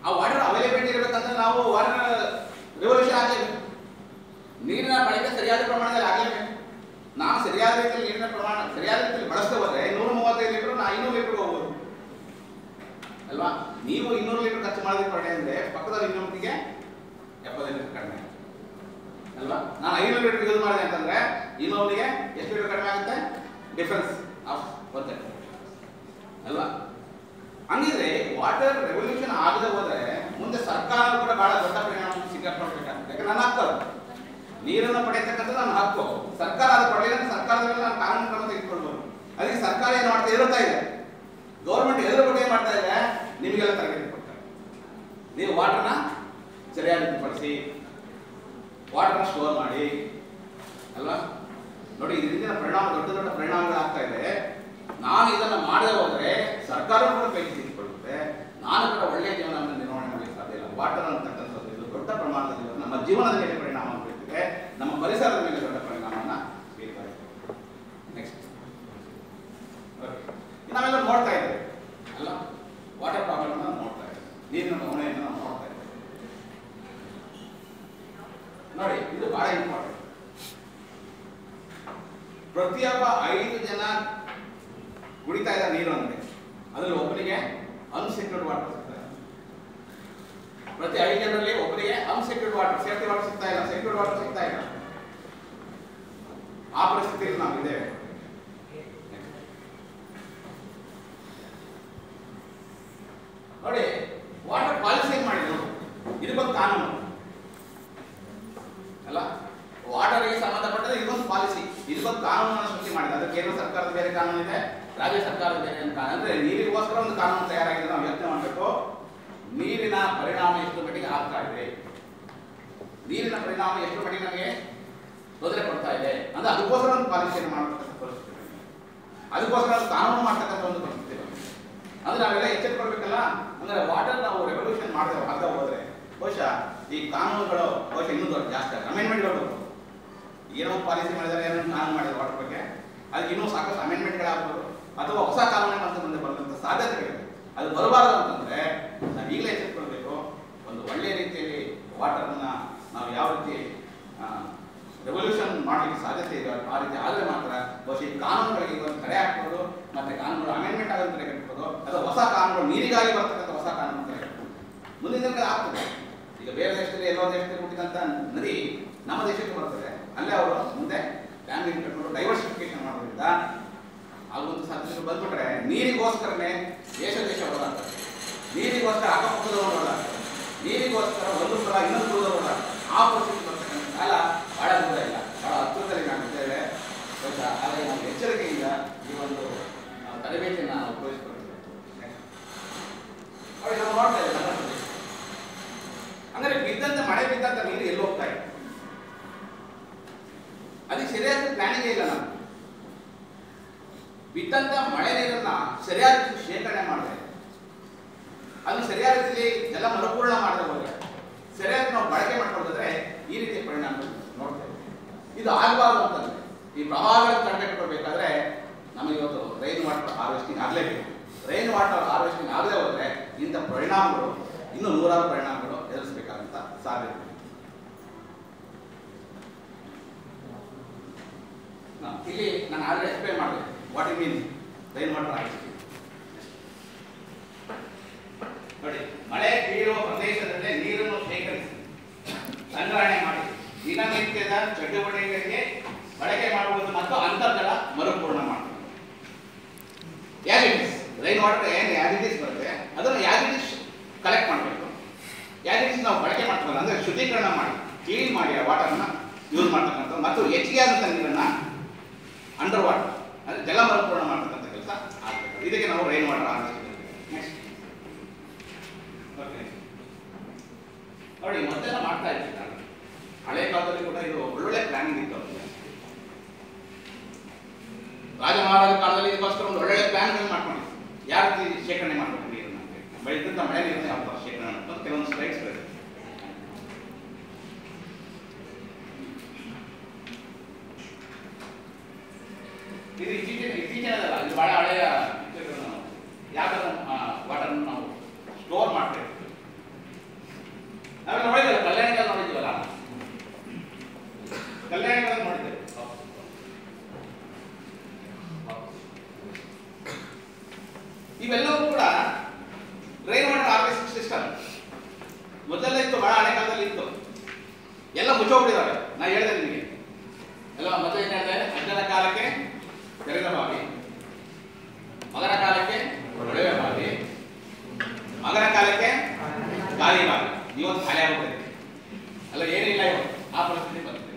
ಆ ವಾಟರ್ ಅವೈಲೇಬಿಲಿಟಿ ಇರಬೇಕಂದ್ರೆ ನಾವು ವಾಟರ್ ರೆವಲ್ಯೂಷನ್ ಆಗಲೇಬೇಕು. ನೀರಿನ ಬಳಕೆ ಸರಿಯಾದ ಪ್ರಮಾಣದಲ್ಲಿ ಆಗಲೇಬೇಕು. ನಾವು ಸರಿಯಾದ ರೀತಿಯಲ್ಲಿ ನೀರಿನ ಪ್ರಮಾಣ ಸರಿಯಾದ ರೀತಿಯಲ್ಲಿ ಬಳಸ್ತಾ ಹೋದ್ರೆ 135 ಲೀಟರ್ ನಾ 500 ಲೀಟರ್ ಹೋಗ್ಬೋದು ಅಲ್ವಾ? ನೀವು 200 ಲೀಟರ್ ಖರ್ಚು ಮಾಡೋದಕ್ಕೆ ಹೊರಡೆ ಅಂದ್ರೆ ಪಕ್ಕದಲ್ಲಿ ಇನ್ನೊಂದಿಗೆ 70 ಲೀಟರ್ ಕಡಿಮೆ ಅಲ್ವಾ? ನಾನು 500 ಲೀಟರ್ ಯೂಸ್ ಮಾಡಿದೆ ಅಂತಂದ್ರೆ ಇನ್ನೊಂದಿಗೆ ಎಷ್ಟು ಲೀಟರ್ ಕಡಿಮೆ ಆಗುತ್ತೆ? ಡಿಫರೆನ್ಸ್ ಆಫ್ 1 ಅಲ್ವಾ? ಹಂಗಿದ್ರೆ ವಾಟರ್ ರೆವಲ್ಯೂಷನ್ ಆಗದೆ ಹೋದ್ರೆ ಮುಂದೆ ಸರ್ಕಾರ ಕೂಡ ಬಹಳ ದೊಡ್ಡ ಪರಿಣಾಮ ಸಿಕ್ಕಾಕೊಳ್ಬೇಕಾಗ್ತದೆ. ಯಾಕಂದ್ರೆ ನನ್ನ ಹಕ್ಕು ನೀರನ್ನು ಪಡೆಯತಕ್ಕಂಥದ್ದು ನನ್ನ ಹಕ್ಕು. ಸರ್ಕಾರ ಅದು ಪಡೆಯಲಿಲ್ಲ, ಸರ್ಕಾರದ ಮೇಲೆ ನಾನು ಕಾನೂನು ಕ್ರಮ ತೆಗೆದುಕೊಳ್ಬೋದು. ಅದಕ್ಕೆ ಸರ್ಕಾರ ಏನು ಮಾಡ್ತಾ ಇರುತ್ತಾ ಇದೆ, ಗೌರ್ಮೆಂಟ್ ಎದುರು ಬಗ್ಗೆ ಏನ್ ಮಾಡ್ತಾ ಇದೆ, ನಿಮಗೆಲ್ಲ ತರಬೇತಿ ಕೊಡ್ತಾರೆ. ನೀವು ವಾಟರ್ನ ಸರಿಯಾಗಿ ಬಳಸಿ, ವಾಟರ್ನ ಸ್ಟೋರ್ ಮಾಡಿ ಅಲ್ವಾ? ನೋಡಿ, ಇದರಿಂದ ಪರಿಣಾಮ ದೊಡ್ಡ ದೊಡ್ಡ ಪರಿಣಾಮಗಳಾಗ್ತಾ ಇದೆ. ನಾನು ಇದನ್ನು ಮಾಡದೆ ಹೋದ್ರೆ ಸರ್ಕಾರ ಕೂಡ ಕೈ ತೆಗೆದುಕೊಳ್ಳುತ್ತೆ, ನಾನು ಕೂಡ ಒಳ್ಳೆಯ ಜೀವನವನ್ನು ನಿರ್ವಹಣೆ ಮಾಡಲಿಕ್ಕೆ ಸಾಧ್ಯ ಇಲ್ಲ. ವಾಟರ್ ಅಂತಕ್ಕಂಥದ್ದು ಇದು ದೊಡ್ಡ ಪ್ರಮಾಣದಲ್ಲಿ ನಮ್ಮ ಜೀವನದ ಮೇಲೆ ಪರಿಣಾಮ ಬೀರುತ್ತದೆ, ನಮ್ಮ ಪರಿಸರದ ಮೇಲೆ ದೊಡ್ಡ ಪರಿಣಾಮವನ್ನು ಬೀರ್ತಾ ಇದೆ. ನೆಕ್ಸ್ಟ್ ನಾವೆಲ್ಲ ನೋಡ್ತಾ ಇದ್ದೇವೆ ಅಲ್ಲ, ವಾಟರ್ ಪ್ರಾಬ್ಲಮ್ ನೋಡ್ತಾ ಇದ್ದೇವೆ, ನೀರಿನ ಗಮನೆಯನ್ನು ನಾವು ನೋಡ್ತಾ ಇದ್ದೇವೆ. ನೋಡಿ, ಇದು ಬಹಳ ಇಂಪಾರ್ಟೆಂಟ್. ಪ್ರತಿಯೊಬ್ಬ 5 ಜನ ಕುಡಿತಾ ಇದ್ದಾರೆ ನೀರು ಅಂದ್ರೆ ಅದರಲ್ಲಿ ಒಬ್ಬನಿಗೆ ಅನ್ಸಿ ಅನ್ಸೆಕ್ಯೂರ್ಡ್ ವಾಟರ್ ಸಿಗ್ತಾ ಇಲ್ಲ. ಪ್ರತಿ 5 ಜನರಲ್ಲಿ ಒಬ್ಬರಿಗೆ ಅನ್ಸೆಕ್ಯೂರ್ಡ್ ವಾಟರ್, ಸೇಫ್ಟಿ ವಾಟರ್ ಸಿಗ್ತಾ ಇಲ್ಲ, ಸೆಕ್ಯೂರ್ಡ್ ವಾಟರ್ ಸಿಗ್ತಾ ಇಲ್ಲ. ಆ ಪರಿಸ್ಥಿತಿಯಲ್ಲಿ ನಾವು ಇದ್ದೇವೆ. ನೋಡಿ, ವಾಟರ್ ಪಾಲಿಸಿ ಮಾಡಿದ್ರು, ಇದಕ್ಕೊಂದು ಕಾನೂನು ಅಲ್ಲ, ವಾಟರ್ಗೆ ಸಂಬಂಧಪಟ್ಟಂತೆ ಇದೊಂದು ಪಾಲಿಸಿ, ಇದಕ್ಕೊಂದು ಕಾನೂನನ್ನು ಸೃಷ್ಟಿ ಮಾಡಿದೆ. ಅದು ಕೇಂದ್ರ ಸರ್ಕಾರದ ಬೇರೆ ಕಾನೂನು ಇದೆ, ರಾಜ್ಯ ಸರ್ಕಾರದ ಬೇರೆ ಕಾನೂನು. ಅಂದ್ರೆ ನೀರಿಗೋಸ್ಕರ ಒಂದು ಕಾನೂನು ತಯಾರಾಗಿದೆ. ನಾವು ಯೋಚನೆ ಮಾಡಬೇಕು, ನೀರಿನ ಪರಿಣಾಮ ಎಷ್ಟು ಮಟ್ಟಿಗೆ ಆಗ್ತಾ ಇದೆ, ನೀರಿನ ಪರಿಣಾಮ ಎಷ್ಟು ಮಟ್ಟಿಗೆ ನಮಗೆ ತೊಂದರೆ ಕೊಡ್ತಾ ಇದೆ ಅಂದ್ರೆ ಅದಕ್ಕೋಸ್ಕರ ಒಂದು ಪಾಲಿಸಿಯನ್ನು ಮಾಡತಕ್ಕಂಥ ಪರಿಸ್ಥಿತಿ, ಅದಕ್ಕೋಸ್ಕರ ಒಂದು ಕಾನೂನು ಮಾಡ್ತಕ್ಕಂಥ ಒಂದು ಪರಿಸ್ಥಿತಿ. ಅಂದ್ರೆ ನಾವೆಲ್ಲ ಎಚ್ಚೆತ್ಕೊಳ್ಬೇಕಲ್ಲ. ಅಂದ್ರೆ ವಾಟರ್ ನಾವು ರೆವಲ್ಯೂಷನ್ ಆಗದೆ ಹೋದ್ರೆ ಬಹುಶಃ ಈ ಕಾನೂನುಗಳು ಬಹುಶಃ ಇನ್ನೂ ದೊಡ್ಡ ಜಾಸ್ತಿ ಅಮೆಂಡ್ಮೆಂಟ್ಗಳು, ಏನೋ ಪಾಲಿಸಿ ಮಾಡಿದರೆ ಏನೋ ಕಾನೂನು ಮಾಡಿದ್ರೆ ವಾಟರ್ ಬಗ್ಗೆ, ಅದಕ್ಕೆ ಇನ್ನೂ ಸಾಕಷ್ಟು ಅಮೆಂಡ್ಮೆಂಟ್ಗಳಾಗ್ಬೋದು ಅಥವಾ ಹೊಸ ಕಾನೂನು ಅಂತ ಮುಂದೆ ಬರುವಂಥ ಸಾಧ್ಯತೆಗಳಿವೆ. ಅದು ಬರಬಾರದು ಅಂತಂದ್ರೆ ನಾವು ಈಗಲೇ ಎಚ್ಚೆತ್ಕೊಳ್ಬೇಕು. ಒಂದು ಒಳ್ಳೆಯ ರೀತಿಯಲ್ಲಿ ವಾಟರ್ನ ನಾವು ಯಾವ ರೀತಿ ರೆವಲ್ಯೂಷನ್ ಮಾಡಲಿಕ್ಕೆ ಸಾಧ್ಯತೆ ಇದೆ, ಆ ರೀತಿ ಆದರೆ ಮಾತ್ರ ಬಹುಶಃ ಈ ಕಾನೂನುಗಳಿಗೆ ಒಂದು ತಡೆ ಹಾಕ್ಬೋದು, ಮತ್ತೆ ಕಾನೂನುಗಳು ಅಮೆಂಡ್ಮೆಂಟ್ ಆಗೋದು ತಡೆ ಕಟ್ಬೋದು, ಅಥವಾ ಹೊಸ ಕಾನೂನುಗಳು ನೀರಿಗಾಗಿ ಬರ್ತಕ್ಕಂಥ ಹೊಸ ಕಾನೂನು ತಡೆ ಕಟ್ಬೋದು. ಮುಂದಿನ ದಿನಗಳಲ್ಲಿ ಆಗ್ತದೆ. ಈಗ ಬೇರೆ ದೇಶದಲ್ಲಿ ಎಲ್ಲೋ ದೇಶದಲ್ಲಿ ಹುಟ್ಟಿದಂಥ ನದಿ ನಮ್ಮ ದೇಶಕ್ಕೆ ಬರ್ತದೆ, ಅಲ್ಲೇ ಅವರು ಮುಂದೆ ಡ್ಯಾಮ್ ಕಟ್ಕೊಂಡು ಡೈವರ್ಸಿಫಿಕೇಶನ್ ಮಾಡೋದ್ರಿಂದ ಆಗುವಂಥ ಸಾಧ್ಯತೆ ಬಂದ್ಬಿಟ್ರೆ ನೀರಿಗೋಸ್ಕರನೇ ದೇಶ ಓಡಾಡ್ತಾರೆ, ನೀರಿಗೋಸ್ಕರ ಅಕ್ಕಪಕ್ಕದವರು ಓಡಾಡ್ತಾರೆ, ನೀರಿಗೋಸ್ಕರ ಒಂದು ಸಲ ಇನ್ನೊಂದು ದೂರ ಓಡಾಡ್ತಾರೆ. ಆ ಪರಿಸ್ಥಿತಿ ಬರ್ತಕ್ಕಂಥ ಕಾಲ ಬಹಳ ದೂರ ಇಲ್ಲ, ಬಹಳ ಹತ್ತಿರದಲ್ಲಿ ನಾವಿದ್ದೇವೆ. ಆದರೆ ನಾವು ಎಚ್ಚರಿಕೆಯಿಂದ ಈ ಒಂದು ತರಬೇತಿಯನ್ನು ನಾವು ಉಪಯೋಗಿಸ್ಕೊಳ್ತೇವೆ. ನಾವು ನೋಡ್ತಾ ಇದ್ದೇವೆ ನಮ್ಮ ಪ್ರದೇಶ, ಅಂದರೆ ಮಳೆ ಬಿದ್ದಂತ ನೀರು ಎಲ್ಲಿ ಹೋಗ್ತಾ ಇದೆ, ಅದಕ್ಕೆ ಸರಿಯಾದ ಪ್ಲಾನಿಂಗ್ ಇಲ್ಲ. ನಾವು ಬಿದ್ದಂತ ಮಳೆ ನೀರನ್ನ ಸರಿಯಾದ ರೀತಿ ಶೇಖರಣೆ ಮಾಡಿದೆ, ಅದು ಸರಿಯಾದ ರೀತಿಯಲ್ಲಿ ಜಲ ಮರುಪೂರ್ಣ ಮಾಡದೆ ಹೋದ್ರೆ, ಸರಿಯಾಗಿ ನಾವು ಬಳಕೆ ಮಾಡ್ಕೊಂಡಿದ್ರೆ ಈ ರೀತಿಯ ಪರಿಣಾಮ ನೋಡ್ತೇವೆ. ಇದು ಆಗಬಾರ್ದು ಅಂತಂದ್ರೆ ಈ ಪ್ರವಾಹಗಳನ್ನು ತಡೆಗಟ್ಟಬೇಕಾದ್ರೆ ನಮಗೆ ಇವತ್ತು ರೈನ್ ವಾಟರ್ ಹಾರ್ವೆಸ್ಟಿಂಗ್ ಆಗಲೇಬೇಕು. ರೈನ್ ವಾಟರ್ ಹಾರ್ವೆಸ್ಟಿಂಗ್ ಆಗದೆ ಹೋದ್ರೆ ಇಂಥ ಪರಿಣಾಮಗಳು ಇನ್ನೂ ನೂರಾರು ಪರಿಣಾಮಗಳು ಎದುರಿಸಬೇಕಾದಂತ ಸಾಧ್ಯತೆ. ಇಲ್ಲಿ ನಾನು ಆಲ್ರೆಡಿ ಎಕ್ಸ್ಪ್ಲೇನ್ ಮಾಡಿದೆ what it means rain water harvesting. ನೋಡಿ, ಮಳೆ ಬೀಳುವ ಪ್ರದೇಶದಲ್ಲೇ ನೀರನ್ನು ಶೇಖರಿಸಿ ಸಂಗ್ರಹಣೆ ಮಾಡಿ ದಿನನಿತ್ಯದ ಚಟುವಟಿಕೆಗಳಿಗೆ ಬಳಕೆ ಮಾಡುವುದು ಮತ್ತು ಅಂತರ್ಜಲ ಮರುಪೂರ್ಣ ಮಾಡುವುದು. ಯಾಜಿಟಿಸ್ ರೈನ್ ವಾಟರ್ ಏನು ಯಾಜಿಟಿಸ್ ಬರುತ್ತೆ ಅದನ್ನು ಯಾಜಿಟಿಸ್ ಕಲೆಕ್ಟ್ ಮಾಡಬೇಕು. ಯಾಜಿಟಿಸ್ ನಾವು ಬಳಕೆ ಮಾಡ್ತೀವಲ್ಲ ಅಂದ್ರೆ ಶುದ್ಧೀಕರಣ ಮಾಡಿ ಕ್ಲೀನ್ ಮಾಡಿ ಆ ವಾಟರ್ನ ಯೂಸ್ ಮಾಡ್ತಕ್ಕಂಥದ್ದು ಮತ್ತು ಹೆಚ್ಚಿಗೆ ಆದಂಥ ನೀರನ್ನು ಅಂಡರ್ ವಾಟರ್ ಅಂದರೆ ಜಲ ಮರುಪೂರ್ಣ ಮಾಡ್ತಕ್ಕಂಥ ಕೆಲಸ ಆಗಬೇಕು. ಇದಕ್ಕೆ ನಾವು ರೈನ್ ವಾಟರ್ ಹಾರ್ವೆಸ್ಟಿಂಗ್. ನೆಕ್ಸ್ಟ್ ನೋಡಿ, ಮೊದಲೆಲ್ಲ ಮಾಡ್ತಾ ಇದ್ದೀವಿ ನಾನು ಹಳೆ ಕಾಲದಲ್ಲಿ ಕೂಡ ಇದು ಒಳ್ಳೊಳ್ಳೆ ಪ್ಲಾನಿಂಗ್ ಇತ್ತು. ರಾಜ ಮಹಾರಾಜ ಕಾಲದಲ್ಲಿ ಇದಕ್ಕೋಸ್ಕರ ಒಂದು ಒಳ್ಳೆ ಪ್ಲಾನ್ ಮಾಡ್ಕೊಂಡಿದ್ವಿ. ಯಾವ ರೀತಿ ಶೇಖರಣೆ ಮಾಡಬೇಕು ನೀರನ್ನ, ಬೆಳೆದಂತ ಮಳೆ ನೀರನ್ನ ಯಾವ ಥರ ಶೇಖರಣೆ ಮಾಡಬೇಕು ಕೆಲವೊಂದು ಸ್ಲೈಡ್ಸ್ ಬರುತ್ತೆ. ಇದು ಇತ್ತೀಚಿನದಲ್ಲ, ಇದು ಬಹಳ ಹಳೆಯ ಯಾವ ಥರ ವಾಟರ್ನ ನಾವು ಸ್ಟೋರ್ ಮಾಡ್ತೇವೆ. ನಾವೆಲ್ಲ ನೋಡಿದ್ದೇವೆ, ಕಲ್ಯಾಣಿಗಳು ನೋಡಿದ್ದೀವಲ್ಲ, ಕಲ್ಯಾಣಿಗಳನ್ನು ನೋಡಿದ್ದೇವೆ. ಇವೆಲ್ಲವೂ ಕೂಡ ರೈನ್ ವಾಟರ್ ಹಾರ್ವೆಸ್ಟಿಂಗ್ ಸಿಸ್ಟಮ್ ಮೊದಲೆಲ್ಲ ಇತ್ತು, ಬಹಳ ಹಳೆ ಕಾಲದಲ್ಲಿ ಇತ್ತು. ಎಲ್ಲ ಮುಚ್ಚೋಗ್ಬಿಟ್ಟಿದ್ದಾರೆ. ನಾ ಹೇಳಿದೆ ನಿಮಗೆ ಎಲ್ಲ ಮೊದಲು ಏನು ಹೇಳಿದೆ, ಅಜ್ಜನ ಕಾಲಕ್ಕೆ ತೆರೆದ ಬಾವಿ, ಮಗನ ಕಾಲಕ್ಕೆ ಕೊಳವೆ ಬಾವಿ, ಮಗನ ಕಾಲಕ್ಕೆ ಗಾಳಿ ಬಾವಿ. ಇವತ್ತು ಖಾಲಿ ಆಗುತ್ತದೆ ಅಲ್ಲ, ಏನಿಲ್ಲ ಇವತ್ತು ಆ ಪರಿಸ್ಥಿತಿ ಬರ್ತದೆ.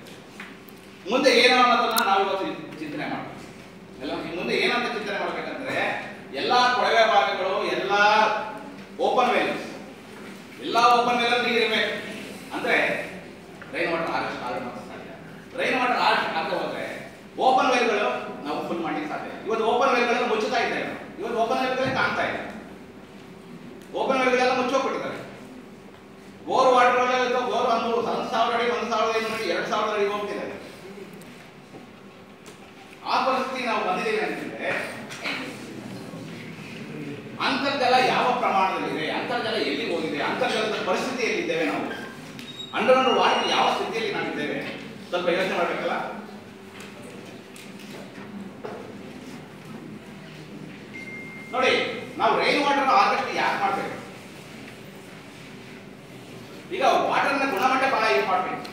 ಮುಂದೆ ಏನೋ ಅನ್ನೋದನ್ನ ನಾವು ಇವತ್ತು ಚಿಂತನೆ ಮಾಡ್ತೀವಿ. ಎಲ್ಲ ಮುಂದೆ ಏನಂತ ಚಿಂತನೆ ಮಾಡ್ಬೇಕಂದ್ರೆ ಎಲ್ಲಾ ಕೊಳವೆ ಭಾಗಗಳು, ಎಲ್ಲಾ ಓಪನ್ ವೆಲ್ಸ್, ಎಲ್ಲಾ ಓಪನ್ ವೆಲ್ ನೀರು ಇರಬೇಕು ಅಂದ್ರೆ ರೈನ್ ವಾಟರ್ ಹಾರ್ವೆಸ್ಟ್ ಸಾಧ್ಯ. ರೈನ್ ವಾಟರ್ ಹಾರ್ವೆಸ್ಟ್ ಆಗ್ತಾ ಹೋದ್ರೆ ಓಪನ್ ವೆಲ್ಗಳು ನಾವು ಫುಲ್ ಮಾಡಲಿಕ್ಕೆ ಸಾಧ್ಯ. ಇವತ್ತು ಓಪನ್ ವೆಲ್ಗಳನ್ನು ಮುಚ್ಚುತ್ತಾ ಇದ್ದೇವೆ. ಇವತ್ತು ಓಪನ್ ವೆಲ್ಗಳೇ ಕಾಣ್ತಾ ಇದೆ. ಓಪನ್ ವೆಲ್ಗಳೆಲ್ಲ ಮುಚ್ಚೋಗ್ಬಿಟ್ಟಿದ್ದಾರೆ. ಬೋರ್ ವಾಟರ್ ಬೋರ್ ಒಂದು 1,000 ಅಡಿ, 1,500 ಅಡಿ, 2,000 ಅಡಿ ಹೋಗ್ತಿದ್ದಾರೆ. ಆ ಪರಿಸ್ಥಿತಿ ನಾವು ಬಂದಿದ್ದೇವೆ ಅಂತಂದ್ರೆ ಅಂತರ್ಜಲ ಯಾವ ಪ್ರಮಾಣದಲ್ಲಿದೆ, ಅಂತರ್ಜಲ ಎಲ್ಲಿ ಹೋಗಿದೆ, ಅಂತರ್ಜಲದ ಪರಿಸ್ಥಿತಿ ಎಲ್ಲಿದ್ದೇವೆ, ನಾವು ಅಂಡರ್ ವಾಟರ್ ಯಾವ ಸ್ಥಿತಿಯಲ್ಲಿ ನಾವಿದ್ದೇವೆ ಸ್ವಲ್ಪ ಯೋಚನೆ ಮಾಡಬೇಕಲ್ಲ. ನೋಡಿ, ನಾವು ರೈನ್ ವಾಟರ್ ಹಾರ್ವೆಸ್ಟ್ ಯಾಕೆ ಮಾಡ್ಬೇಕು? ಇಂಪಾರ್ಟೆಂಟ್.